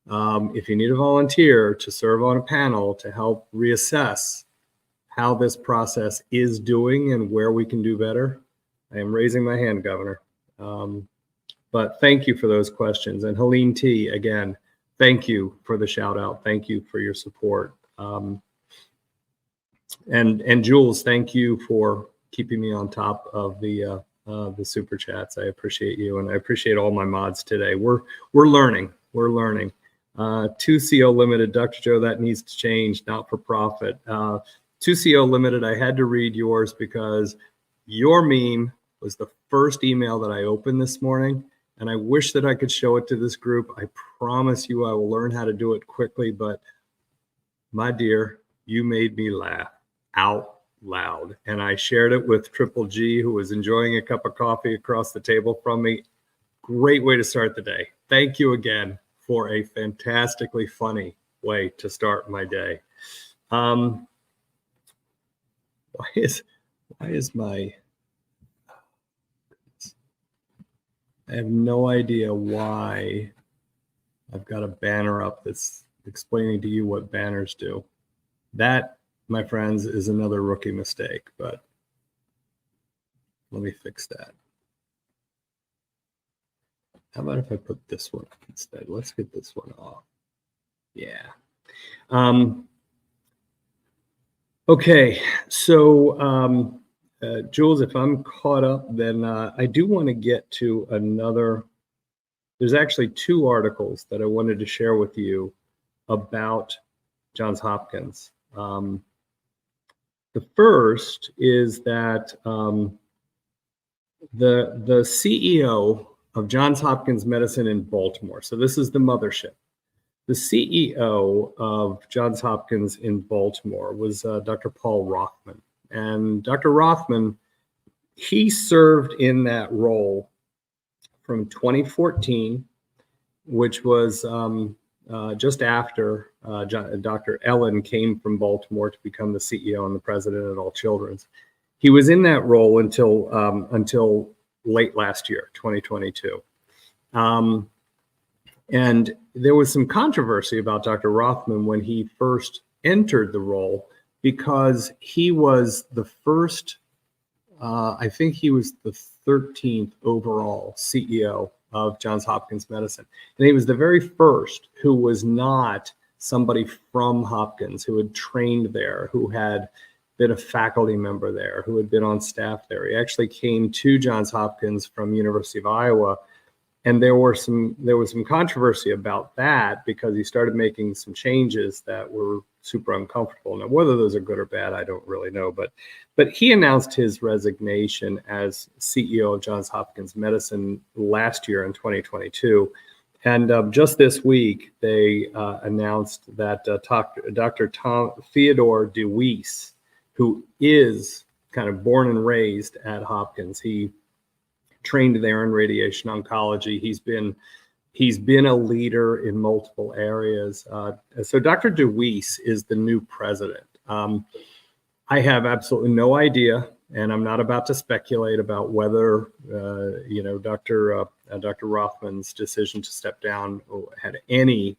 if you need a volunteer to serve on a panel to help reassess how this process is doing and where we can do better, I am raising my hand, Governor. But thank you for those questions. And Helene T, again, thank you for the shout out. Thank you for your support. And Jules, thank you for keeping me on top of the super chats. I appreciate you, and I appreciate all my mods today. We're learning. We're learning. 2CO Limited, Dr. Joe, that needs to change, not for profit. 2CO Limited, I had to read yours because your meme was the first email that I opened this morning, and I wish that I could show it to this group. I promise you I will learn how to do it quickly, but my dear, you made me laugh out loud. And I shared it with Triple G, who was enjoying a cup of coffee across the table from me. Great way to start the day. Thank you again for a fantastically funny way to start my day. Why is my, I have no idea why I've got a banner up that's explaining to you what banners do. That, my friends, is another rookie mistake, but let me fix that. How about if I put this one up instead? Let's get this one off. Yeah. Okay, so Jules, if I'm caught up, then I do want to get to another. There's actually 2 articles that I wanted to share with you about Johns Hopkins. The first is that the CEO of Johns Hopkins Medicine in Baltimore. So this is the mothership. The CEO of Johns Hopkins in Baltimore was Dr. Paul Rothman. And Dr. Rothman, he served in that role from 2014, which was just after Dr. Ellen came from Baltimore to become the CEO and the president at All Children's. He was in that role until late last year, 2022. And there was some controversy about Dr. Rothman when he first entered the role because he was the first, I think he was the 13th overall CEO of Johns Hopkins Medicine. And he was the very first who was not somebody from Hopkins who had trained there, who had been a faculty member there, who had been on staff there. He actually came to Johns Hopkins from University of Iowa, and there was some controversy about that because he started making some changes that were super uncomfortable. Now, whether those are good or bad, I don't really know. But he announced his resignation as CEO of Johns Hopkins Medicine last year in 2022. And just this week, they announced that Dr. Theodore DeWeese, who is kind of born and raised at Hopkins, he trained there in radiation oncology. He's been a leader in multiple areas. So Dr. DeWeese is the new president. I have absolutely no idea, and I'm not about to speculate about whether Dr. Rothman's decision to step down had any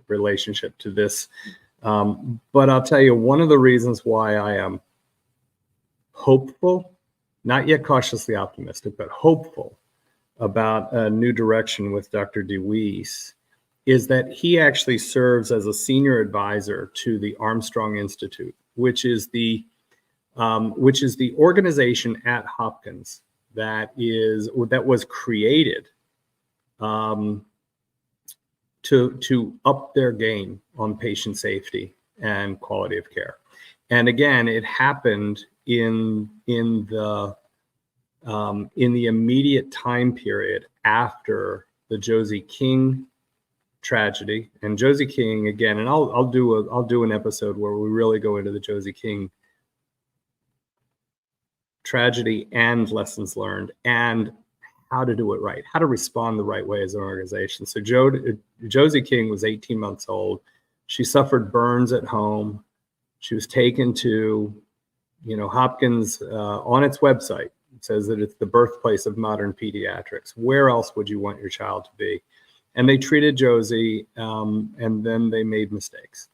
relationship to this. But I'll tell you, one of the reasons why I am hopeful, not yet cautiously optimistic, but hopeful about a new direction with Dr. DeWeese is that he actually serves as a senior advisor to the Armstrong Institute, which is the organization at Hopkins that was created to up their game on patient safety and quality of care. And again, it happened in the immediate time period after the Josie King tragedy. And Josie King, again, and I'll do an episode where we really go into the Josie King tragedy and lessons learned and how to do it right, how to respond the right way as an organization. So Josie King was 18 months old. She suffered burns at home. She was taken to, Hopkins on its website. It says that it's the birthplace of modern pediatrics. Where else would you want your child to be? And they treated Josie, and then they made mistakes.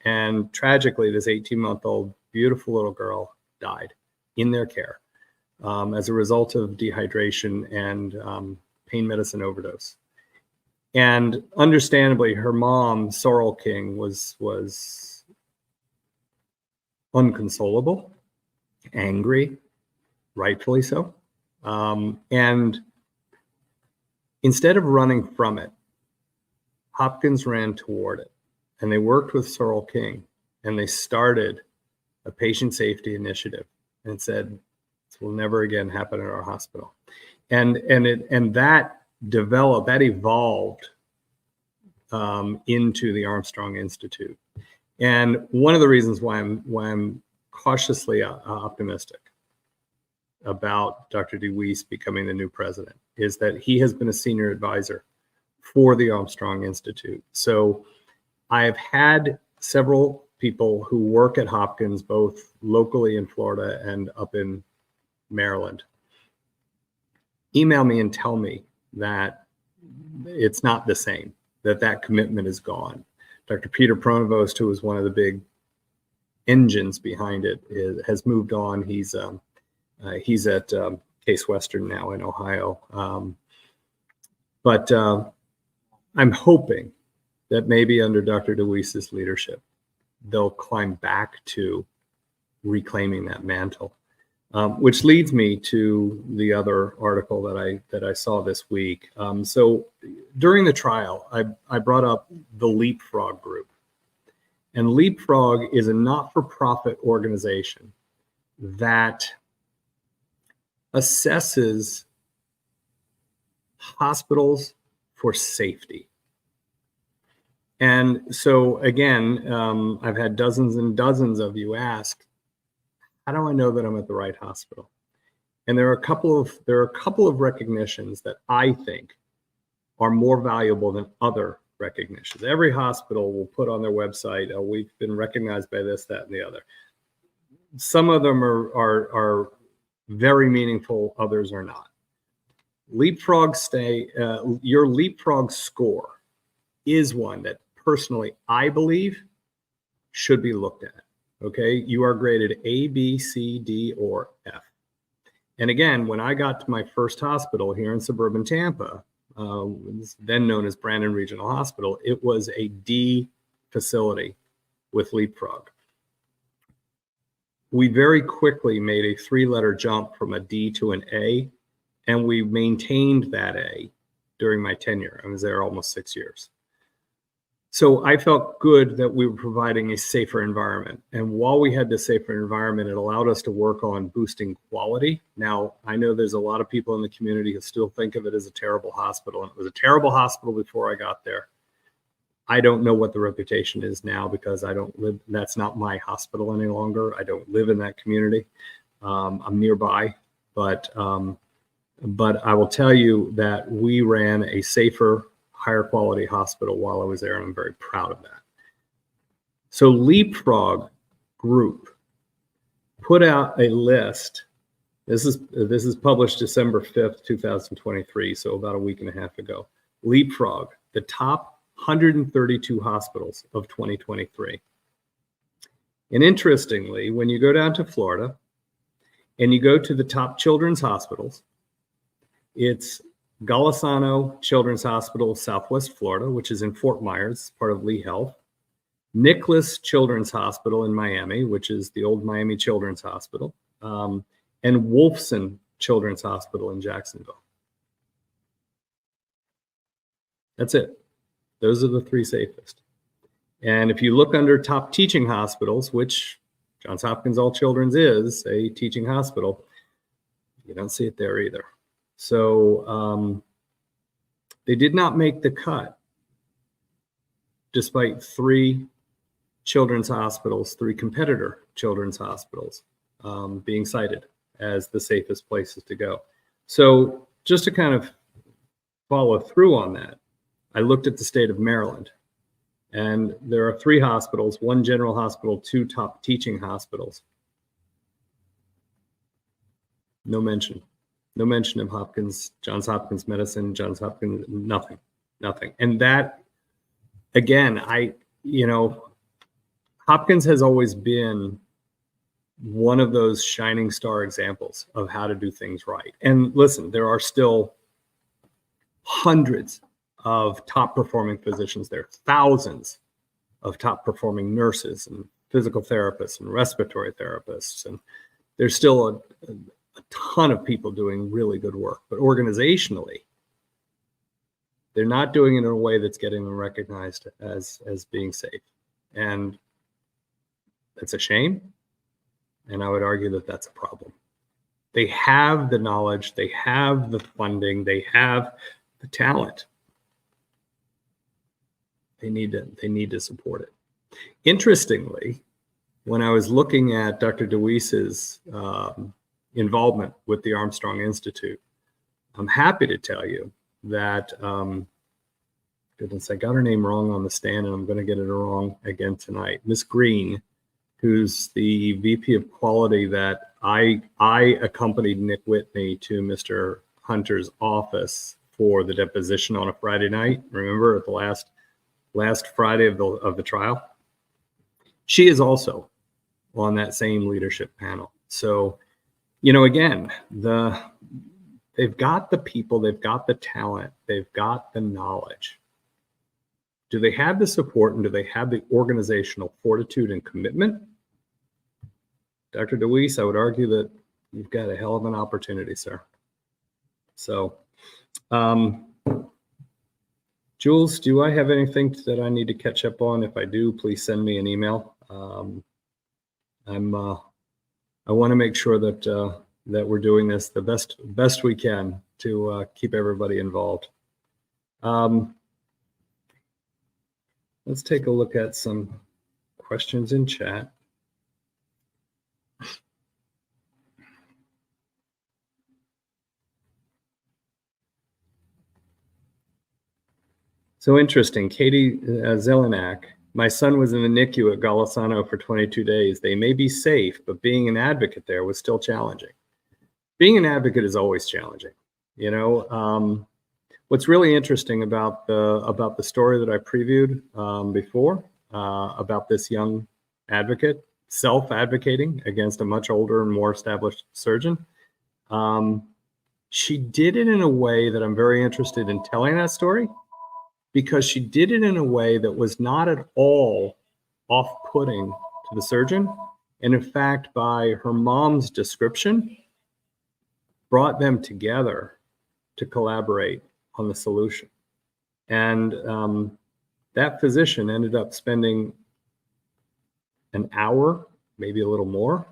And tragically, this 18-month-old beautiful little girl died in their care as a result of dehydration and pain medicine overdose. And understandably, her mom, Sorrel King, was unconsolable, angry, rightfully so. And instead of running from it, Hopkins ran toward it. And they worked with Sorrel King, and they started a patient safety initiative and said, this will never again happen at our hospital. And that evolved into the Armstrong Institute. And one of the reasons why I'm cautiously optimistic about Dr. DeWeese becoming the new president is that he has been a senior advisor for the Armstrong Institute. So I've had several people who work at Hopkins, both locally in Florida and up in Maryland, email me and tell me that it's not the same, that commitment is gone. Dr. Peter Pronovost, who was one of the big engines behind it, has moved on. He's at Case Western now in Ohio. But I'm hoping that maybe under Dr. DeWeese's leadership, they'll climb back to reclaiming that mantle, which leads me to the other article that I saw this week. So during the trial, I brought up the Leapfrog Group. And Leapfrog is a not-for-profit organization that assesses hospitals for safety. And so again, I've had dozens and dozens of you ask, how do I know that I'm at the right hospital? And there are a couple of recognitions that I think are more valuable than other recognitions. Every hospital will put on their website, oh, we've been recognized by this, that, and the other. Some of them are very meaningful, others are not. Your Leapfrog score is one that personally I believe should be looked at. Okay, you are graded A, B, C, D, or F. And again, when I got to my first hospital here in suburban Tampa, then known as Brandon Regional Hospital, it was a D facility with Leapfrog. We very quickly made a 3-letter jump from a D to an A, and we maintained that A during my tenure. I was there almost 6 years. So I felt good that we were providing a safer environment. And while we had this safer environment, it allowed us to work on boosting quality. Now, I know there's a lot of people in the community who still think of it as a terrible hospital. And it was a terrible hospital before I got there. I don't know what the reputation is now because I don't live, that's not my hospital any longer. I don't live in that community. I'm nearby, but I will tell you that we ran a safer, higher quality hospital while I was there, and I'm very proud of that. So Leapfrog Group put out a list. This is published December 5th, 2023, so about a week and a half ago. Leapfrog, the top 132 hospitals of 2023. And interestingly, when you go down to Florida and you go to the top children's hospitals, it's Golisano Children's Hospital, Southwest Florida, which is in Fort Myers, part of Lee Health. Nicholas Children's Hospital in Miami, which is the old Miami Children's Hospital. And Wolfson Children's Hospital in Jacksonville. That's it. Those are the 3 safest. And if you look under top teaching hospitals, which Johns Hopkins All Children's is a teaching hospital, you don't see it there either. So they did not make the cut, despite 3 children's hospitals, 3 competitor children's hospitals being cited as the safest places to go. So just to kind of follow through on that, I looked at the state of Maryland, and there are 3 hospitals, 1 general hospital, 2 top teaching hospitals. No mention of Hopkins, Johns Hopkins Medicine, Johns Hopkins, nothing. And that, again, Hopkins has always been one of those shining star examples of how to do things right. And listen, there are still hundreds of top performing physicians there, thousands of top performing nurses and physical therapists and respiratory therapists. And there's still a ton of people doing really good work, but organizationally, they're not doing it in a way that's getting them recognized as being safe. And that's a shame. And I would argue that that's a problem. They have the knowledge, they have the funding, they have the talent. They need to support it. Interestingly, when I was looking at Dr. DeWeese's involvement with the Armstrong Institute, I'm happy to tell you that, goodness, I got her name wrong on the stand, and I'm going to get it wrong again tonight. Miss Green, who's the VP of Quality that I accompanied Nick Whitney to Mr. Hunter's office for the deposition on a Friday night. Remember, at the last Friday of the trial? She is also on that same leadership panel. So, again, they've got the people, they've got the talent, they've got the knowledge. Do they have the support, and do they have the organizational fortitude and commitment? Dr. DeWeese, I would argue that you've got a hell of an opportunity, sir. So, Jules, do I have anything that I need to catch up on? If I do, please send me an email. I want to make sure that we're doing this the best we can to keep everybody involved. Let's take a look at some questions in chat. So interesting, Katie Zelenak. My son was in the NICU at Golisano for 22 days. They may be safe, but being an advocate there was still challenging. Being an advocate is always challenging. What's really interesting about the story that I previewed before about this young advocate self-advocating against a much older and more established surgeon, she did it in a way that I'm very interested in telling that story, because she did it in a way that was not at all off-putting to the surgeon. And in fact, by her mom's description, brought them together to collaborate on the solution. And that physician ended up spending an hour, maybe a little more,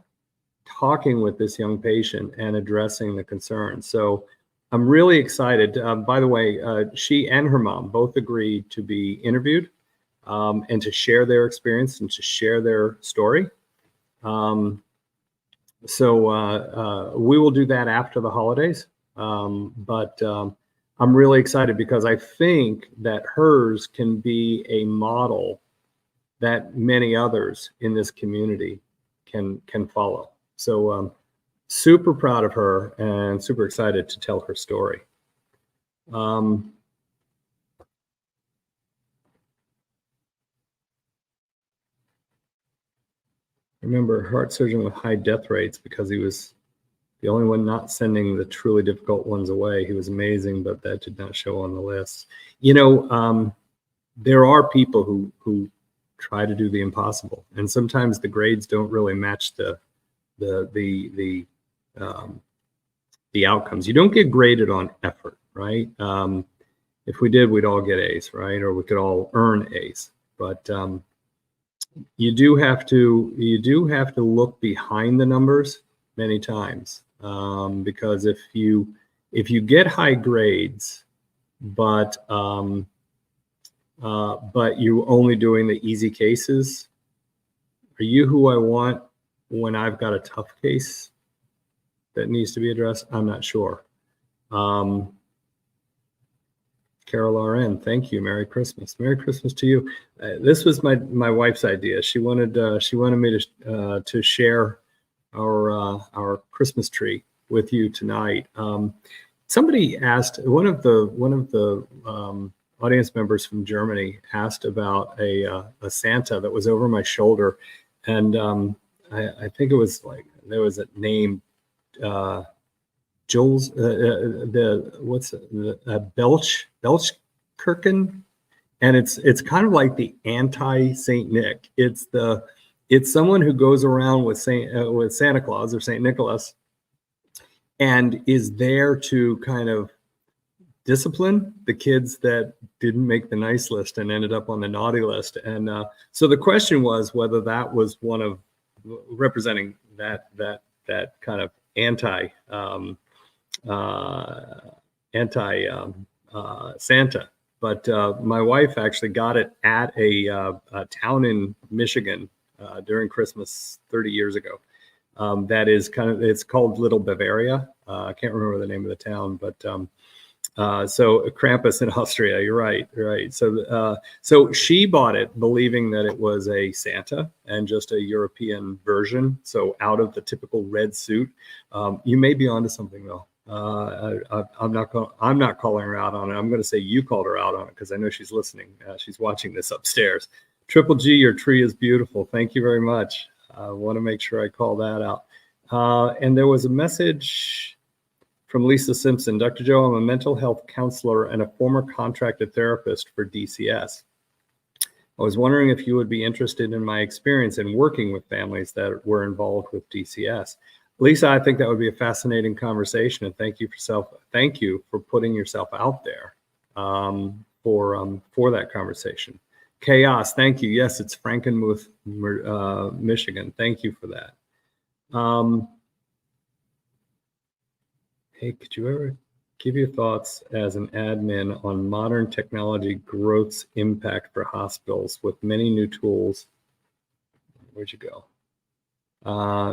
talking with this young patient and addressing the concerns. So I'm really excited. By the way, she and her mom both agreed to be interviewed and to share their experience and to share their story. So we will do that after the holidays. But I'm really excited because I think that hers can be a model that many others in this community can follow. So super proud of her and super excited to tell her story. Remember, heart surgeon with high death rates because he was the only one not sending the truly difficult ones away. He was amazing, but that did not show on the list. You know, there are people who try to do the impossible, and sometimes the grades don't really match the outcomes. You don't get graded on effort, right? If we did, we'd all get A's, right? Or we could all earn A's. But you do have to look behind the numbers many times, because if you get high grades, but you're only doing the easy cases, are you who I want when I've got a tough case that needs to be addressed? I'm not sure. Carol RN, thank you. Merry Christmas. Merry Christmas to you. This was my wife's idea. She wanted me to share our Christmas tree with you tonight. Somebody asked, one of the audience members from Germany asked about a Santa that was over my shoulder, and I think it was like there was a name, Jules, Belchkirchen, and it's kind of like the anti Saint Nick. It's someone who goes around with Santa Claus or Saint Nicholas, and is there to kind of discipline the kids that didn't make the nice list and ended up on the naughty list. And so the question was whether that was one of representing that kind of anti Santa. But my wife actually got it at a town in Michigan during Christmas 30 years ago. That is it's called Little Bavaria. I can't remember the name of the town, but so Krampus in Austria. You're right. So she bought it believing that it was a Santa and just a European version. So out of the typical red suit. You may be onto something though. I'm not calling her out on it. I'm going to say you called her out on it because I know she's listening. She's watching this upstairs. Triple G, your tree is beautiful. Thank you very much. I want to make sure I call that out. And there was a message from Lisa Simpson. Dr. Joe, I'm a mental health counselor and a former contracted therapist for DCS. I was wondering if you would be interested in my experience in working with families that were involved with DCS. Lisa, I think that would be a fascinating conversation, and thank you for putting yourself out there for that conversation. Chaos, thank you. Yes, it's Frankenmuth, Michigan. Thank you for that. Hey, could you ever give your thoughts as an admin on modern technology growth's impact for hospitals with many new tools? Where'd you go?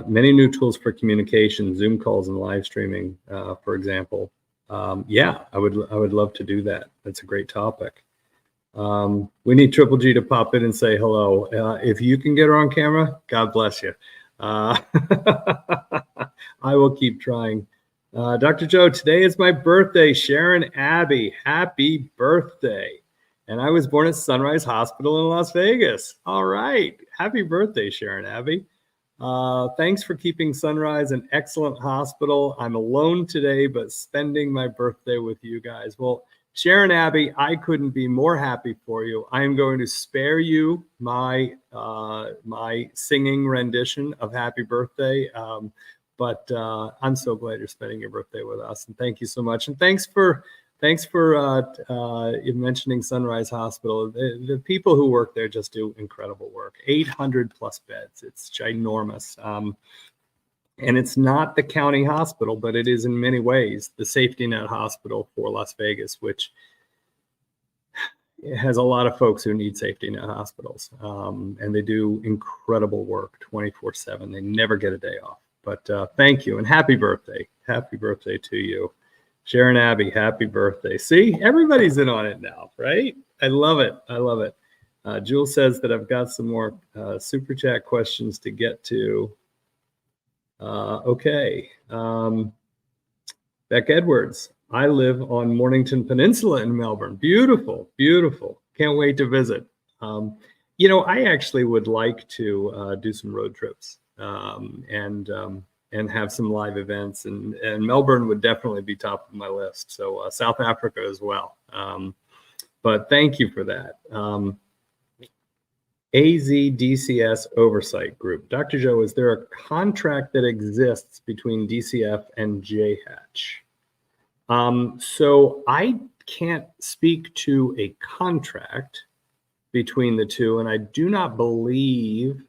Many new tools for communication, Zoom calls and live streaming, for example. Yeah, I would love to do that. That's a great topic. We need Triple G to pop in and say hello. If you can get her on camera, God bless you. I will keep trying. Dr. Joe, today is my birthday. Sharon Abbey, happy birthday. And I was born at Sunrise Hospital in Las Vegas. All right. Happy birthday, Sharon Abbey. Thanks for keeping Sunrise an excellent hospital. I'm alone today, but spending my birthday with you guys. Well, Sharon Abbey, I couldn't be more happy for you. I am going to spare you my my singing rendition of Happy Birthday. But I'm so glad you're spending your birthday with us, and thank you so much. And thanks for mentioning Sunrise Hospital. The people who work there just do incredible work. 800 plus beds. It's ginormous. And it's not the county hospital, but it is in many ways the safety net hospital for Las Vegas, which has a lot of folks who need safety net hospitals. And they do incredible work 24/7. They never get a day off. But thank you and happy birthday. Happy birthday to you. Sharon Abbey, happy birthday. See, everybody's in on it now, right? I love it. I love it. Jules says that I've got some more super chat questions to get to. Okay. Beck Edwards. I live on Mornington Peninsula in Melbourne. Beautiful, beautiful. Can't wait to visit. You know, I actually would like to do some road trips and have some live events. And Melbourne would definitely be top of my list. So South Africa as well. But thank you for that. AZDCS Oversight Group. Dr. Joe, is there a contract that exists between DCF and JHACH? So I can't speak to a contract between the two, and I do not believe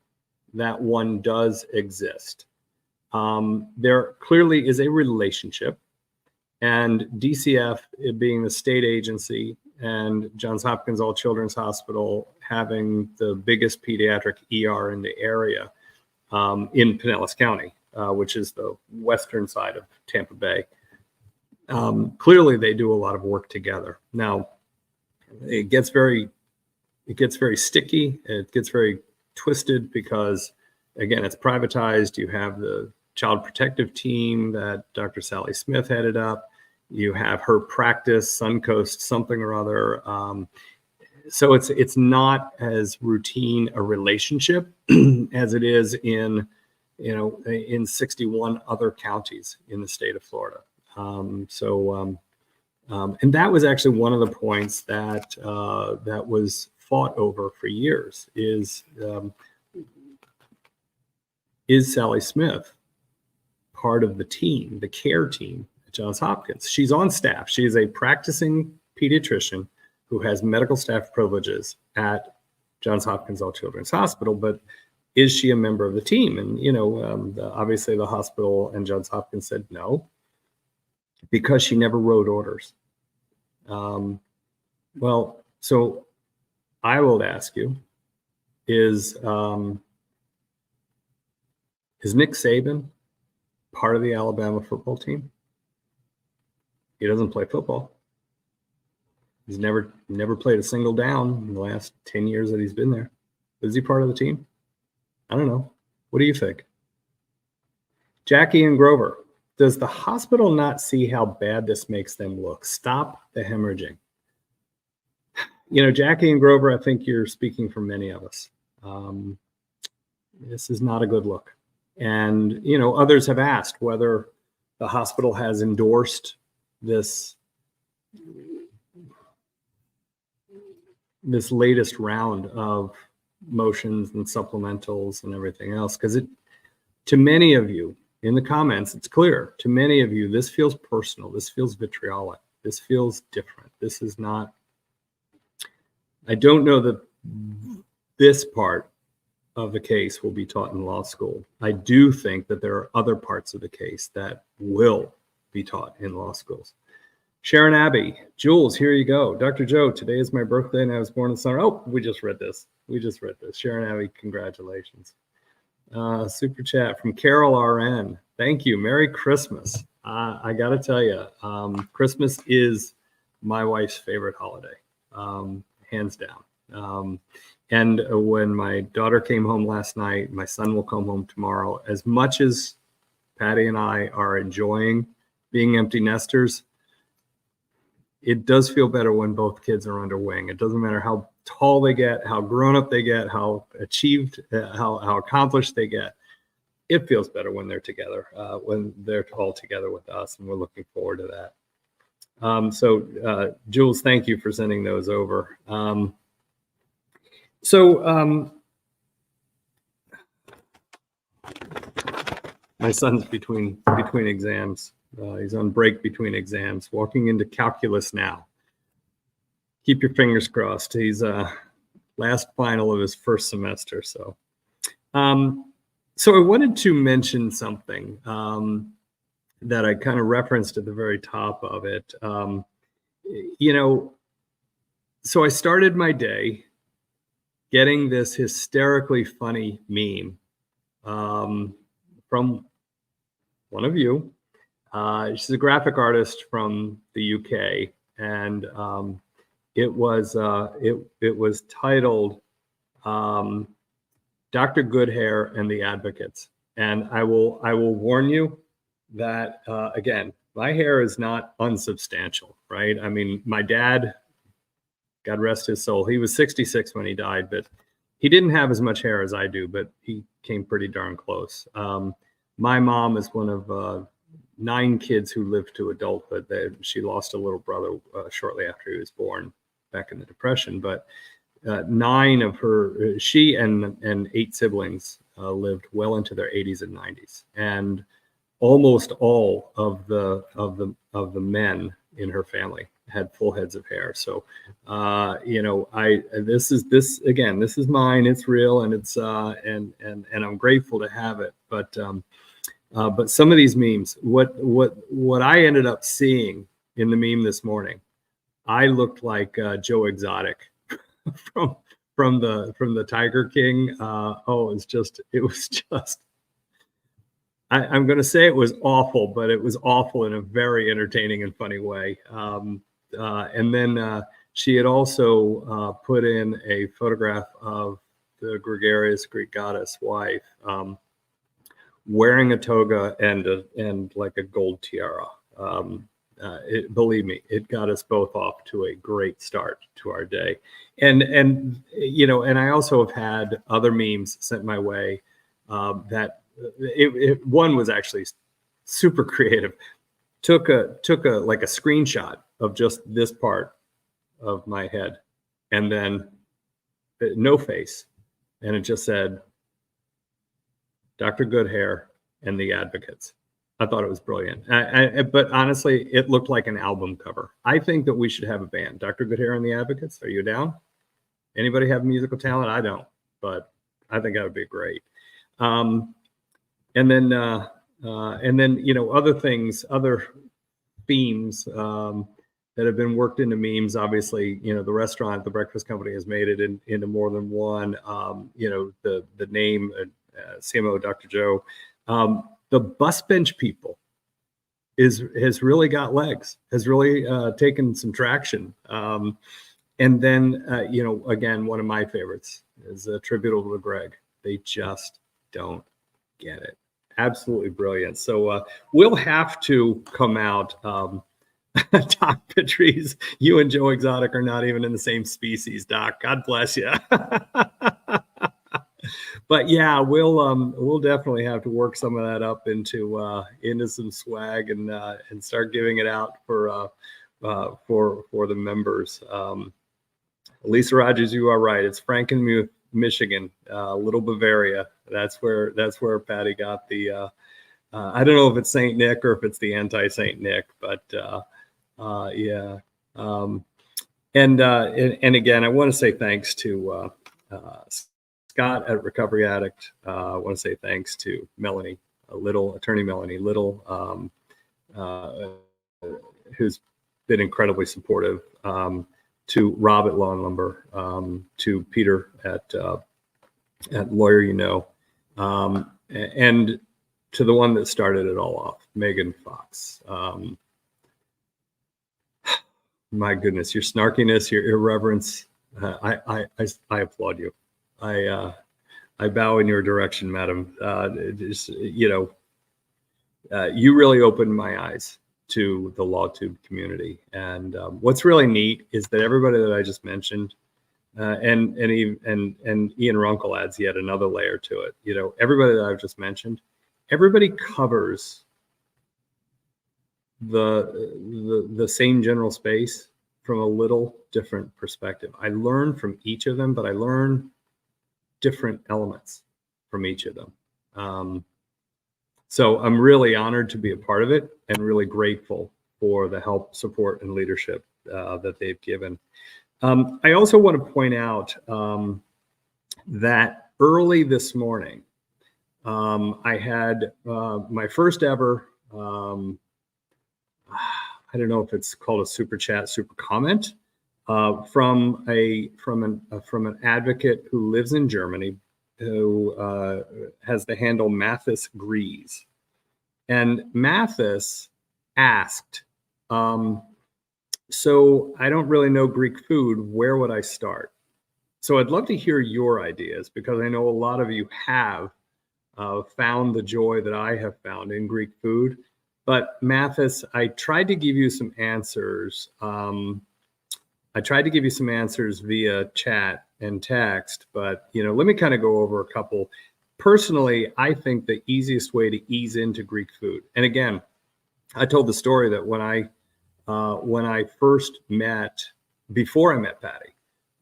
that one does exist. There clearly is a relationship, and DCF, it being the state agency, and Johns Hopkins All Children's Hospital having the biggest pediatric ER in the area in Pinellas County, which is the western side of Tampa Bay. Clearly, they do a lot of work together. Now, it gets very sticky. It gets very twisted because, again, it's privatized. You have the child protective team that Dr. Sally Smith headed up. You have her practice, Suncoast something or other. So it's not as routine a relationship as it is in 61 other counties in the state of Florida. And that was actually one of the points that was fought over for years is Sally Smith part of the team, the care team at Johns Hopkins? She's on staff. She is a practicing pediatrician who has medical staff privileges at Johns Hopkins All Children's Hospital, but is she a member of the team? And, obviously the hospital and Johns Hopkins said no, because she never wrote orders. Well, so I will ask you, is Nick Saban part of the Alabama football team? He doesn't play football. He's never played a single down in the last 10 years that he's been there. Is he part of the team? I don't know. What do you think? Jackie and Grover, does the hospital not see how bad this makes them look? Stop the hemorrhaging. Jackie and Grover, I think you're speaking for many of us. This is not a good look. And, others have asked whether the hospital has endorsed this latest round of motions and supplementals and everything else. Because to many of you in the comments, it's clear, to many of you, this feels personal. This feels vitriolic. This feels different. This is not, I don't know that this part of the case will be taught in law school. I do think that there are other parts of the case that will be taught in law schools. Sharon Abbey, Jules, here you go. Dr. Joe, today is my birthday and I was born in summer. Oh, we just read this. Sharon Abbey, congratulations. Super chat from Carol RN. Thank you. Merry Christmas. I got to tell you, Christmas is my wife's favorite holiday, hands down. And when my daughter came home last night, my son will come home tomorrow. As much as Patty and I are enjoying being empty nesters, it does feel better when both kids are under wing. It doesn't matter how tall they get, how grown up they get, how achieved, how accomplished they get. It feels better when they're together, when they're all together with us, and we're looking forward to that. Jules, thank you for sending those over. My son's between exams. He's on break between exams, walking into calculus now. Keep your fingers crossed. He's last final of his first semester. So I wanted to mention something that I kind of referenced at the very top of it. So I started my day getting this hysterically funny meme from one of you. She's a graphic artist from the UK, and it was titled Dr. Goodhair and the Advocates. And I will warn you that again, my hair is not unsubstantial, right? I mean, my dad, God rest his soul, he was 66 when he died, but he didn't have as much hair as I do, but he came pretty darn close. My mom is one of 9 kids who lived to adulthood. She lost a little brother shortly after he was born back in the Depression, but 9 of her, she and 8 siblings lived well into their 80s and 90s, and almost all of the men in her family had full heads of hair. So, this is mine. It's real, and it's and I'm grateful to have it. But some of these memes, what I ended up seeing in the meme this morning, I looked like Joe Exotic from the Tiger King. It was just. I'm going to say it was awful, but it was awful in a very entertaining and funny way. And then she had also put in a photograph of the gregarious Greek goddess wife wearing a toga and like a gold tiara. Believe me, it got us both off to a great start to our day. And I also have had other memes sent my way that. One was actually super creative. Took a like a screenshot of just this part of my head, and then no face, and it just said Dr. Goodhair and the Advocates. I thought it was brilliant. But honestly, it looked like an album cover. I think that we should have a band, Dr. Goodhair and the Advocates. Are you down? Anybody have musical talent? I don't, but I think that would be great. And then other things, other themes that have been worked into memes. Obviously, the restaurant, the breakfast company, has made it into more than one. The name CMO Dr. Joe, the bus bench people has really got legs, has really taken some traction. And then again, one of my favorites is attributable to Greg. They just don't get it. Absolutely brilliant. So we'll have to come out. Doc Patrice, you and Joe Exotic are not even in the same species, Doc. God bless you. But yeah, we'll definitely have to work some of that up into some swag and start giving it out for the members. Lisa Rogers, you are right. It's Frankenmuth, Michigan, Little Bavaria. That's where Patty got the. I don't know if it's Saint Nick or if it's the anti-Saint Nick, but yeah. And again, I want to say thanks to Scott at Recovery Addict. I want to say thanks to Melanie Little, attorney Melanie Little, who's been incredibly supportive. To Rob at Law and Lumber, to Peter at Lawyer, and to the one that started it all off, Megan Fox. My goodness, your snarkiness, your irreverence, I applaud you. I bow in your direction, madam. You really opened my eyes to the LawTube community. And what's really neat is that everybody that I just mentioned, and Ian Runkle adds yet another layer to it. Everybody that I've just mentioned, everybody covers the same general space from a little different perspective. I learn from each of them, but I learn different elements from each of them. So I'm really honored to be a part of it and really grateful for the help, support, and leadership that they've given. I also want to point out that early this morning, I had my first ever, I don't know if it's called a super chat, super comment, from an advocate who lives in Germany, who has the handle Mathis Grease. And Mathis asked, so I don't really know Greek food, where would I start? So I'd love to hear your ideas, because I know a lot of you have found the joy that I have found in Greek food. But Mathis, I tried to give you some answers. I tried to give you some answers via chat and text, but let me kind of go over a couple. Personally, I think the easiest way to ease into Greek food, and again, I told the story that when I first met, before I met Patty,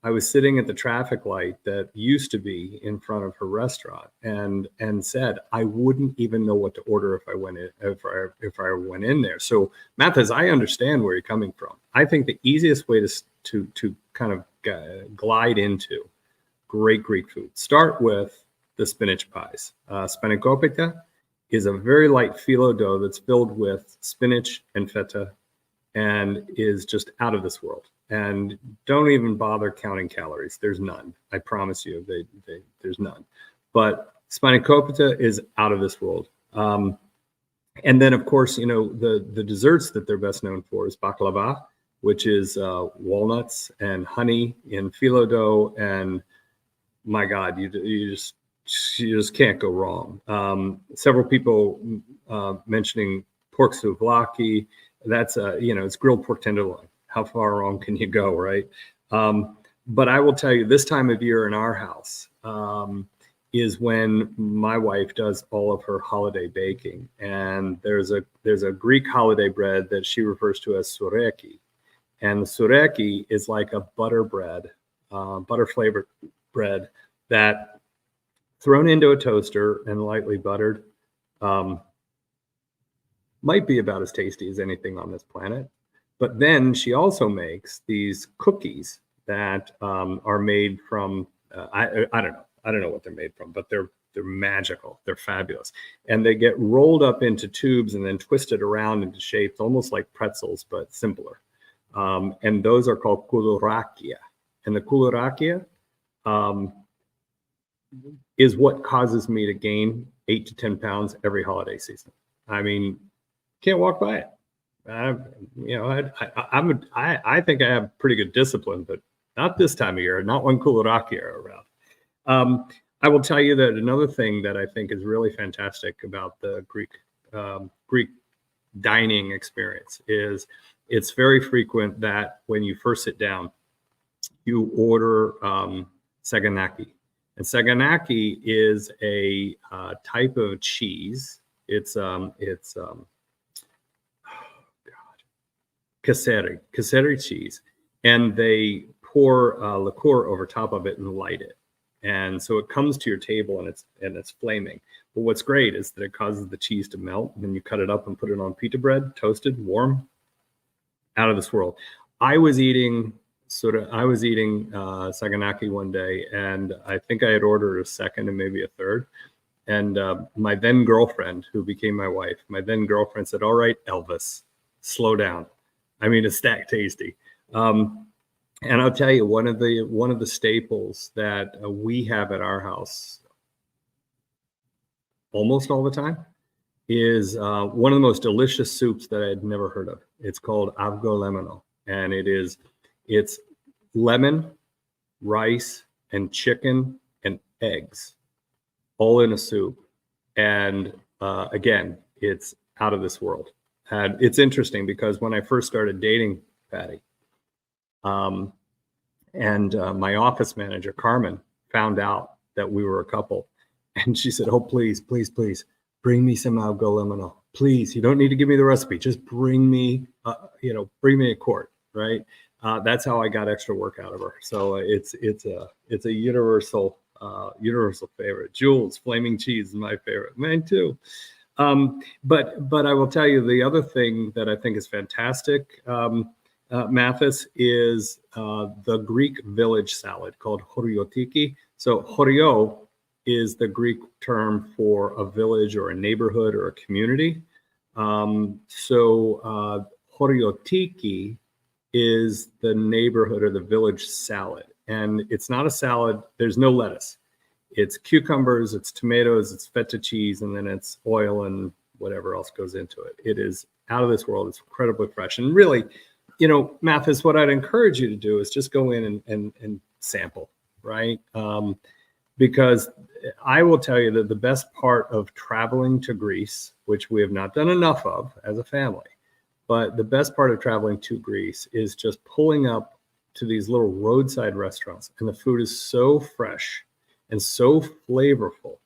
I was sitting at the traffic light that used to be in front of her restaurant, and said I wouldn't even know what to order if I went in there. So Mathis, I understand where you're coming from. I think the easiest way to kind of glide into great Greek food, start with the spinach pies. Spanakopita is a very light phyllo dough that's filled with spinach and feta, and is just out of this world. And don't even bother counting calories. There's none. I promise you, there's none. But spanakopita is out of this world. And then, of course, the desserts that they're best known for is baklava, which is walnuts and honey in phyllo dough. And my God, you just can't go wrong. Several people mentioning pork souvlaki. That's it's grilled pork tenderloin. How far wrong can you go, right? But I will tell you, this time of year in our house is when my wife does all of her holiday baking. And there's a Greek holiday bread that she refers to as sureki. And the sureki is like a butter bread, butter flavored bread that thrown into a toaster and lightly buttered might be about as tasty as anything on this planet. But then she also makes these cookies that are made from, I don't know what they're made from, but they're magical. They're fabulous. And they get rolled up into tubes and then twisted around into shapes, almost like pretzels, but simpler. And those are called koulourakia. And the koulourakia is what causes me to gain 8 to 10 pounds every holiday season. I mean, can't walk by it. I think I have pretty good discipline, but not this time of year, not when koulourakia are around. I will tell you that another thing that I think is really fantastic about the Greek dining experience is it's very frequent that when you first sit down, you order saganaki. And saganaki is a type of cheese. It's Kasseri cheese, and they pour liqueur over top of it and light it, and so it comes to your table and it's flaming. But what's great is that it causes the cheese to melt, and then you cut it up and put it on pita bread, toasted, warm, out of this world. I was eating saganaki one day, and I think I had ordered a second and maybe a third. And my then girlfriend, who became my wife, said, "All right, Elvis, slow down. I mean, it's that tasty." And I'll tell you, one of the staples that we have at our house almost all the time is one of the most delicious soups that I had never heard of. It's called avgolemeno, and it's lemon, rice, and chicken and eggs all in a soup. And again, it's out of this world. And it's interesting because when I first started dating Patty, and my office manager, Carmen, found out that we were a couple, and she said, "Oh, please, please, please, bring me some avgolemeno. please, you don't need to give me the recipe. Just bring me, bring me a quart, right? That's how I got extra work out of her. So it's a universal favorite. Jules, flaming cheese is my favorite. Mine too. But I will tell you the other thing that I think is fantastic, Mathis, is the Greek village salad called horiotiki. So horio is the Greek term for a village or a neighborhood or a community. Horiotiki is the neighborhood or the village salad. And it's not a salad. There's no lettuce. It's cucumbers, it's tomatoes, it's feta cheese, and then it's oil and whatever else goes into it. It is out of this world. It's incredibly fresh. And really, Mathis, what I'd encourage you to do is just go in and sample, right? Because I will tell you that the best part of traveling to Greece, which we have not done enough of as a family, but the best part of traveling to Greece is just pulling up to these little roadside restaurants, and the food is so fresh and so flavorful.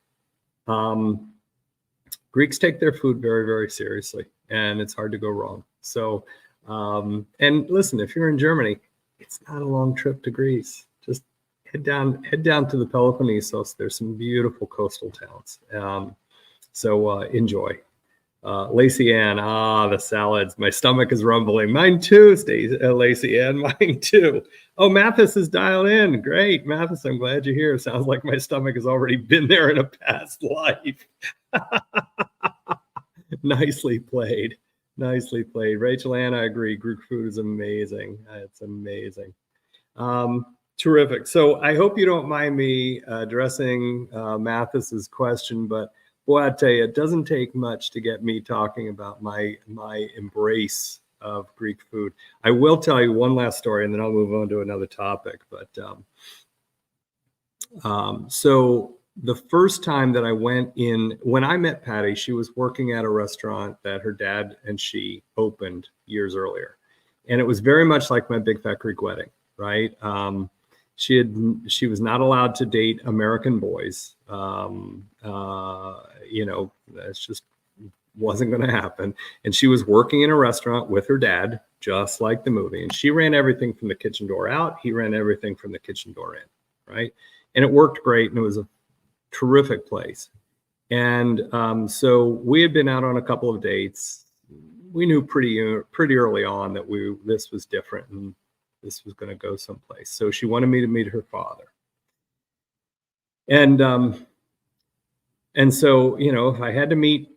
Greeks take their food very, very seriously, and it's hard to go wrong. So, and listen, if you're in Germany, it's not a long trip to Greece. Just head down to the Peloponnesos. There's some beautiful coastal towns. So enjoy. Lacey Ann, the salads. My stomach is rumbling. Mine too, Lacey Ann, mine too. Oh, Mathis is dialed in. Great, Mathis, I'm glad you're here. Sounds like my stomach has already been there in a past life. Nicely played. Nicely played. Rachel Ann, I agree. Greek food is amazing. It's amazing. Terrific. So I hope you don't mind me addressing Mathis's question, but boy, I tell you, it doesn't take much to get me talking about my embrace of Greek food. I will tell you one last story, and then I'll move on to another topic. But so the first time that I went in, when I met Patty, she was working at a restaurant that her dad and she opened years earlier, and it was very much like my Big Fat Greek Wedding, right? She was not allowed to date American boys. That's just wasn't going to happen. And she was working in a restaurant with her dad, just like the movie. And she ran everything from the kitchen door out. He ran everything from the kitchen door in, right? And it worked great. And it was a terrific place. And so we had been out on a couple of dates. We knew pretty early on that this was different and this was going to go someplace. So she wanted me to meet her father. And so, if I had to meet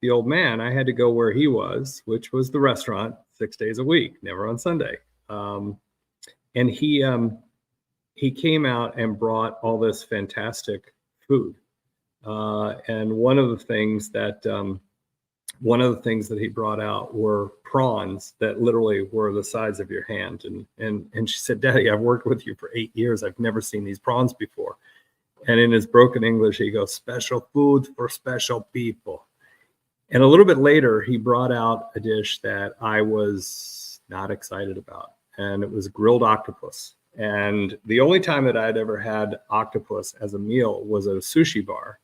the old man, I had to go where he was, which was the restaurant 6 days a week, never on Sunday. And he came out and brought all this fantastic food. And one of the things that he brought out were prawns that literally were the size of your hand. And she said, "Daddy, I've worked with you for 8 years. I've never seen these prawns before." And in his broken English, he goes, "Special food for special people." And a little bit later, he brought out a dish that I was not excited about. And it was grilled octopus. And the only time that I'd ever had octopus as a meal was at a sushi bar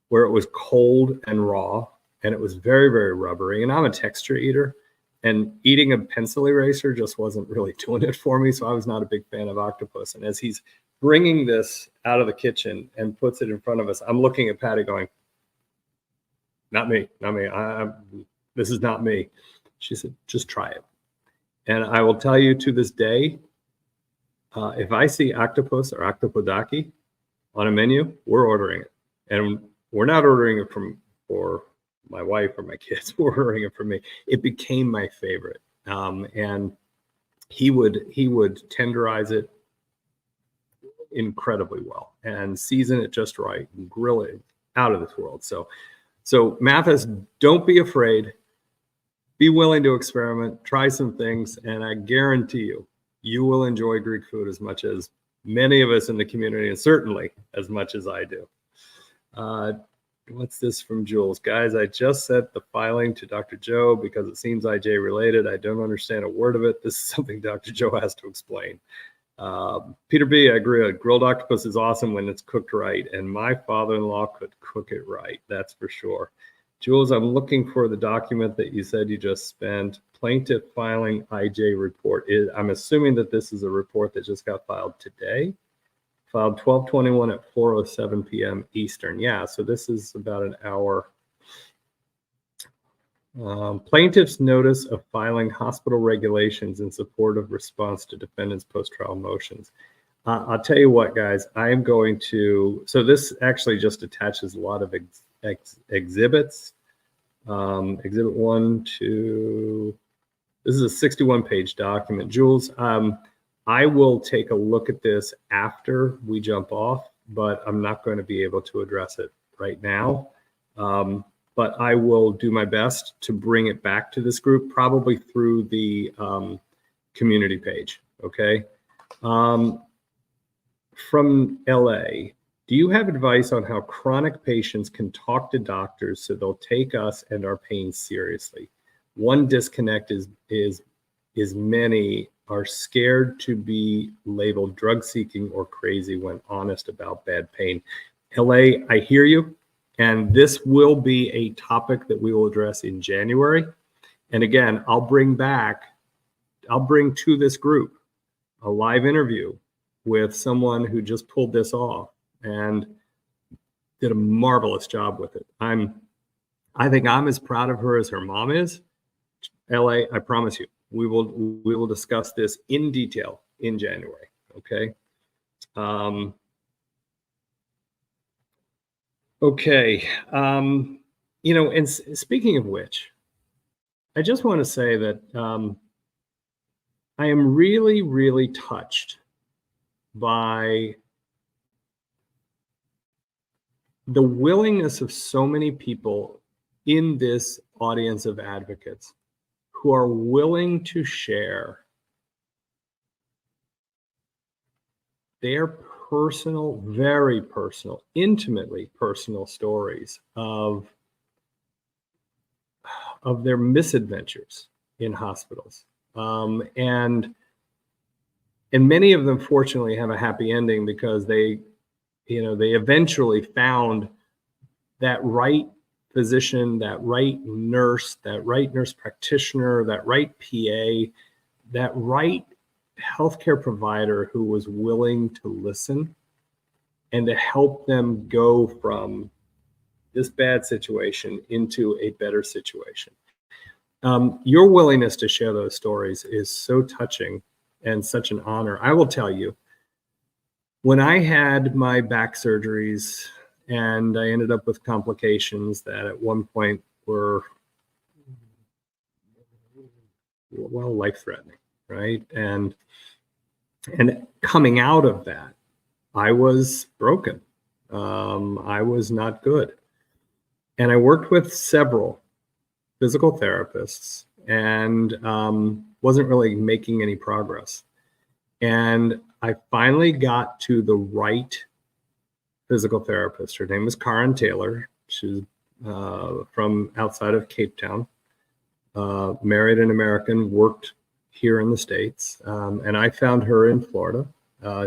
where it was cold and raw. And it was very, very rubbery. And I'm a texture eater. And eating a pencil eraser just wasn't really doing it for me. So I was not a big fan of octopus. And as he's bringing this out of the kitchen and puts it in front of us, I'm looking at Patty going, not me. This is not me. She said, "Just try it." And I will tell you to this day, if I see octopus or octopodaki on a menu, we're ordering it. And we're not ordering it for my wife or my kids. We're ordering it for me. It became my favorite. And he would tenderize it incredibly well and season it just right and grill it out of this world. So Mathis, don't be afraid. Be willing to experiment, try some things, and I guarantee you will enjoy Greek food as much as many of us in the community, and certainly as much as I do. What's this from Jules? "Guys, I just sent the filing to Dr. Joe because it seems IJ related. I don't understand a word of it. This is something Dr. Joe has to explain." Peter B, I agree. Grilled octopus is awesome when it's cooked right, and my father-in-law could cook it right. That's for sure. Jules, I'm looking for the document that you said you just spent. Plaintiff filing IJ report. I'm assuming that this is a report that just got filed today. Filed 12/21 at 4:07 p.m. Eastern. Yeah, so this is about an hour. Plaintiff's notice of filing hospital regulations in support of response to defendant's post-trial motions. I'll tell you what, guys, I am going to, so this actually just attaches a lot of exhibits. Exhibit 1, 2, this is a 61-page document. Jules, I will take a look at this after we jump off, but I'm not going to be able to address it right now. But I will do my best to bring it back to this group, probably through the community page, okay? From LA, do you have advice on how chronic patients can talk to doctors so they'll take us and our pain seriously? One disconnect is many are scared to be labeled drug-seeking or crazy when honest about bad pain. LA, I hear you. And this will be a topic that we will address in January. And again, I'll bring to this group a live interview with someone who just pulled this off and did a marvelous job with it. I think I'm as proud of her as her mom is. LA, I promise you, we will discuss this in detail in January, okay? Okay, you know, and speaking of which, I just want to say that I am really, really touched by the willingness of so many people in this audience of advocates who are willing to share their personal, very personal, intimately personal stories of their misadventures in hospitals. And many of them fortunately have a happy ending because they eventually found that right physician, that right nurse practitioner, that right PA, that right healthcare provider who was willing to listen and to help them go from this bad situation into a better situation. Your willingness to share those stories is so touching and such an honor. I will tell you, when I had my back surgeries and I ended up with complications that at one point were, well, life-threatening, right? And coming out of that, I was broken. I was not good. And I worked with several physical therapists and wasn't really making any progress. And I finally got to the right physical therapist. Her name is Karen Taylor. She's from outside of Cape Town, married an American, worked here in the States. And I found her in Florida.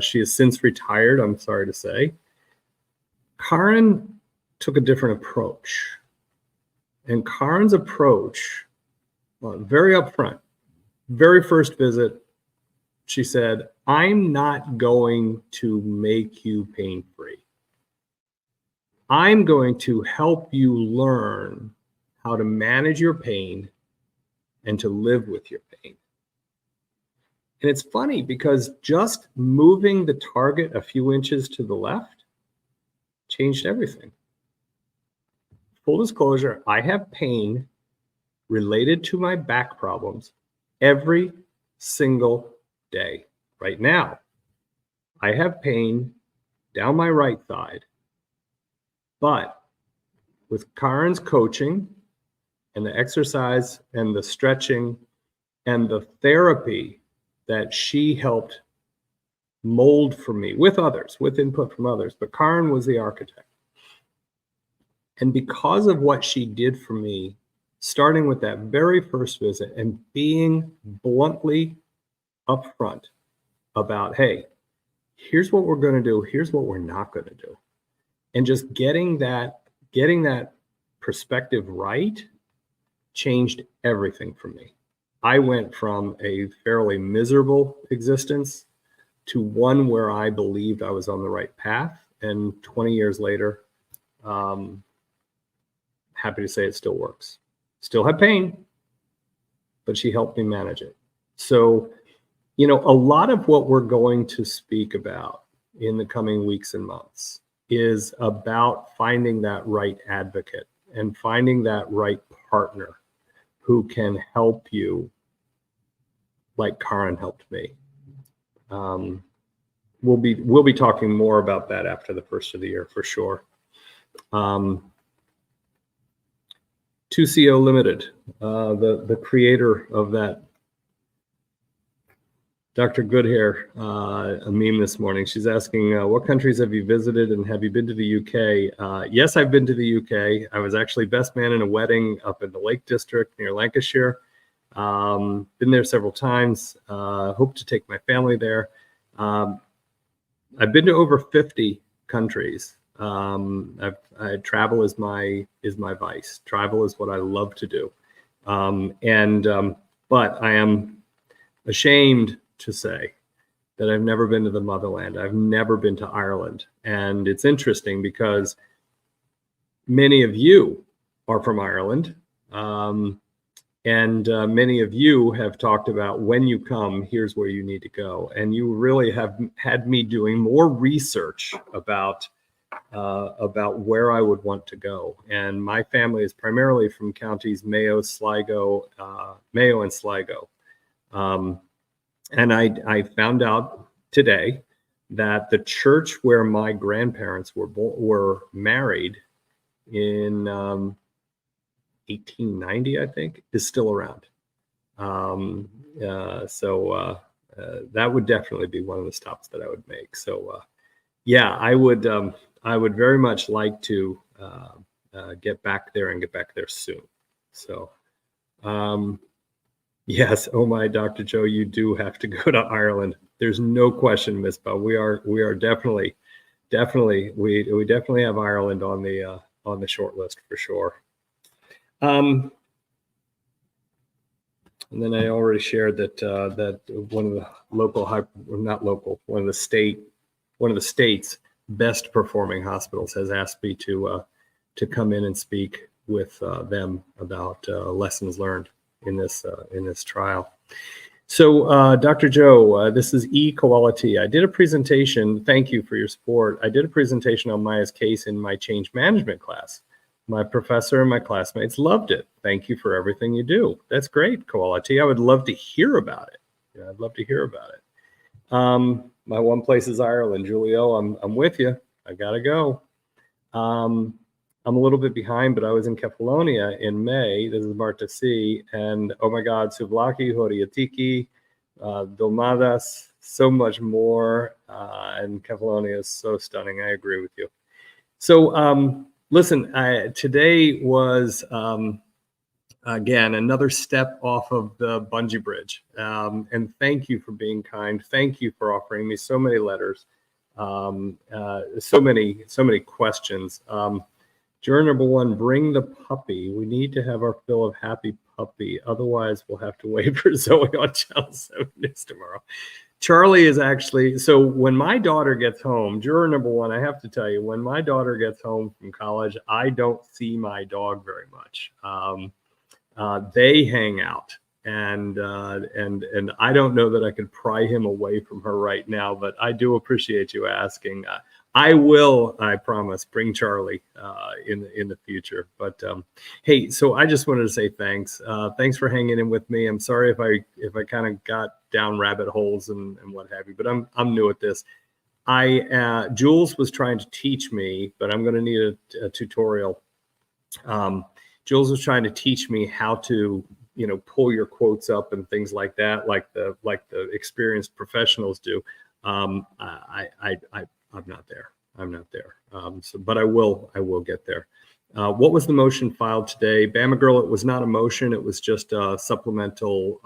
She has since retired, I'm sorry to say. Karen took a different approach. And Karen's approach, very upfront, very first visit, she said, I'm not going to make you pain-free. I'm going to help you learn how to manage your pain and to live with your pain. And it's funny because just moving the target a few inches to the left changed everything. Full disclosure, I have pain related to my back problems every single day. Right now, I have pain down my right side, but with Karen's coaching and the exercise and the stretching and the therapy that she helped mold for me with others, with input from others, but Karen was the architect. And because of what she did for me, starting with that very first visit and being bluntly upfront about, hey, here's what we're going to do, here's what we're not going to do. And just getting that perspective right changed everything for me. I went from a fairly miserable existence to one where I believed I was on the right path. And 20 years later, happy to say it still works. Still have pain, but she helped me manage it. So, you know, a lot of what we're going to speak about in the coming weeks and months is about finding that right advocate and finding that right partner who can help you like Karen helped me. We'll be talking more about that after the first of the year for sure. 2CO Limited, the creator of that, Dr. Goodhair, a meme this morning. She's asking, what countries have you visited and have you been to the UK? Yes, I've been to the UK. I was actually best man in a wedding up in the Lake District near Lancashire. Been there several times. Hope to take my family there. I've been to over 50 countries. Travel is my vice. Travel is what I love to do. But I am ashamed to say that I've never been to the motherland. I've never been to Ireland. And it's interesting because many of you are from Ireland. Many of you have talked about when you come, here's where you need to go. And you really have had me doing more research about where I would want to go. And my family is primarily from counties Mayo and Sligo. And I found out today that the church where my grandparents were married in 1890, I think, is still around. That would definitely be one of the stops that I would make. So yeah, I would very much like to get back there and get back there soon. So yes, oh my, Dr. Joe, you do have to go to Ireland. There's no question, Miss Bell. We are definitely we definitely have Ireland on the short list for sure. And then I already shared that one of the one of the state's best performing hospitals has asked me to come in and speak with them about lessons learned in this trial. So, Dr. Joe, this is equality. I did a presentation. Thank you for your support. I did a presentation on Maya's case in my change management class. My professor and my classmates loved it. Thank you for everything you do. That's great, Quality. I would love to hear about it. Yeah, I'd love to hear about it. My one place is Ireland. Julio, I'm with you. I gotta go. I'm a little bit behind, but I was in Kefalonia in May. This is Marta C. And oh my God, Souvlaki, Horiatiki, Dolmadas, so much more. And Kefalonia is so stunning. I agree with you. So, listen, today was, again, another step off of the bungee bridge. And thank you for being kind. Thank you for offering me so many letters, so many questions. Juror number one, bring the puppy. We need to have our fill of happy puppy. Otherwise, we'll have to wait for Zoe on Channel 7 News tomorrow. Charlie is actually, so when my daughter gets home, juror number one, I have to tell you, when my daughter gets home from college, I don't see my dog very much. They hang out, and I don't know that I could pry him away from her right now, but I do appreciate you asking. I will, I promise, bring Charlie in the future. But hey, so I just wanted to say thanks. Thanks for hanging in with me. I'm sorry if I kind of got down rabbit holes and what have you, but I'm new at this. Jules was trying to teach me, but I'm going to need a tutorial. Jules was trying to teach me how to, pull your quotes up and things like that, like the experienced professionals do. I'm not there. But I will get there. What was the motion filed today? Bama Girl, it was not a motion. It was just supplemental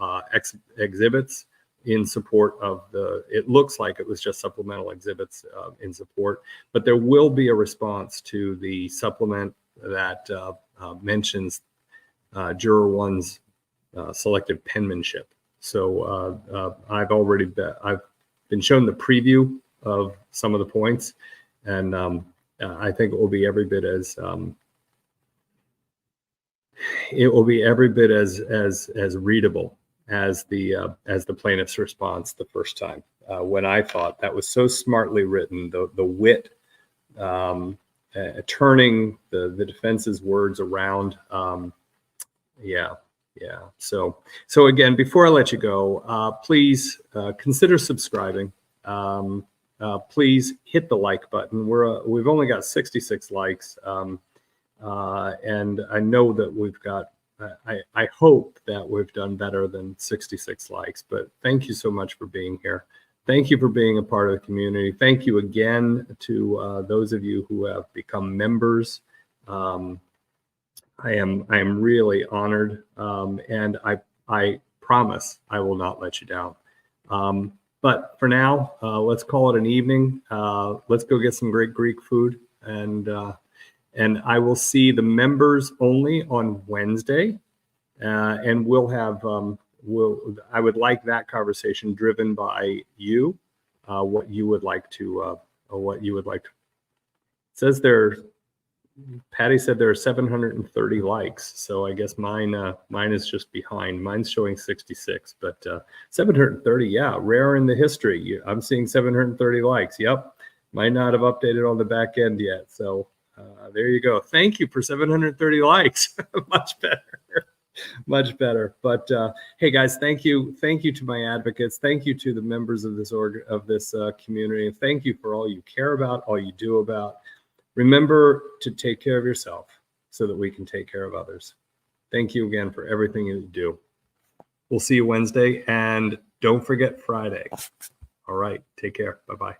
exhibits in support of it looks like it was just supplemental exhibits in support, but there will be a response to the supplement that mentions Juror 1's selective penmanship. So I've been shown the preview of some of the points, and I think it will be every bit as readable as the plaintiff's response the first time. When I thought that was so smartly written, the wit, turning the defense's words around. Yeah. So again, before I let you go, please consider subscribing. Please hit the like button. We've only got 66 likes, and I know that we've got. I hope that we've done better than 66 likes. But thank you so much for being here. Thank you for being a part of the community. Thank you again to those of you who have become members. I am really honored, and I promise I will not let you down. But for now, let's call it an evening. Let's go get some great Greek food, and I will see the members only on Wednesday, and we'll have I would like that conversation driven by you, what you would like to. It says there. Patty said there are 730 likes, so I guess mine is just behind. Mine's showing 66, but 730, yeah, rare in the history. I'm seeing 730 likes. Yep, might not have updated on the back end yet. So there you go. Thank you for 730 likes. Much better. But hey, guys, thank you to my advocates. Thank you to the members of this community, and thank you for all you care about, all you do about. Remember to take care of yourself so that we can take care of others. Thank you again for everything you do. We'll see you Wednesday, and don't forget Friday. All right, take care. Bye-bye.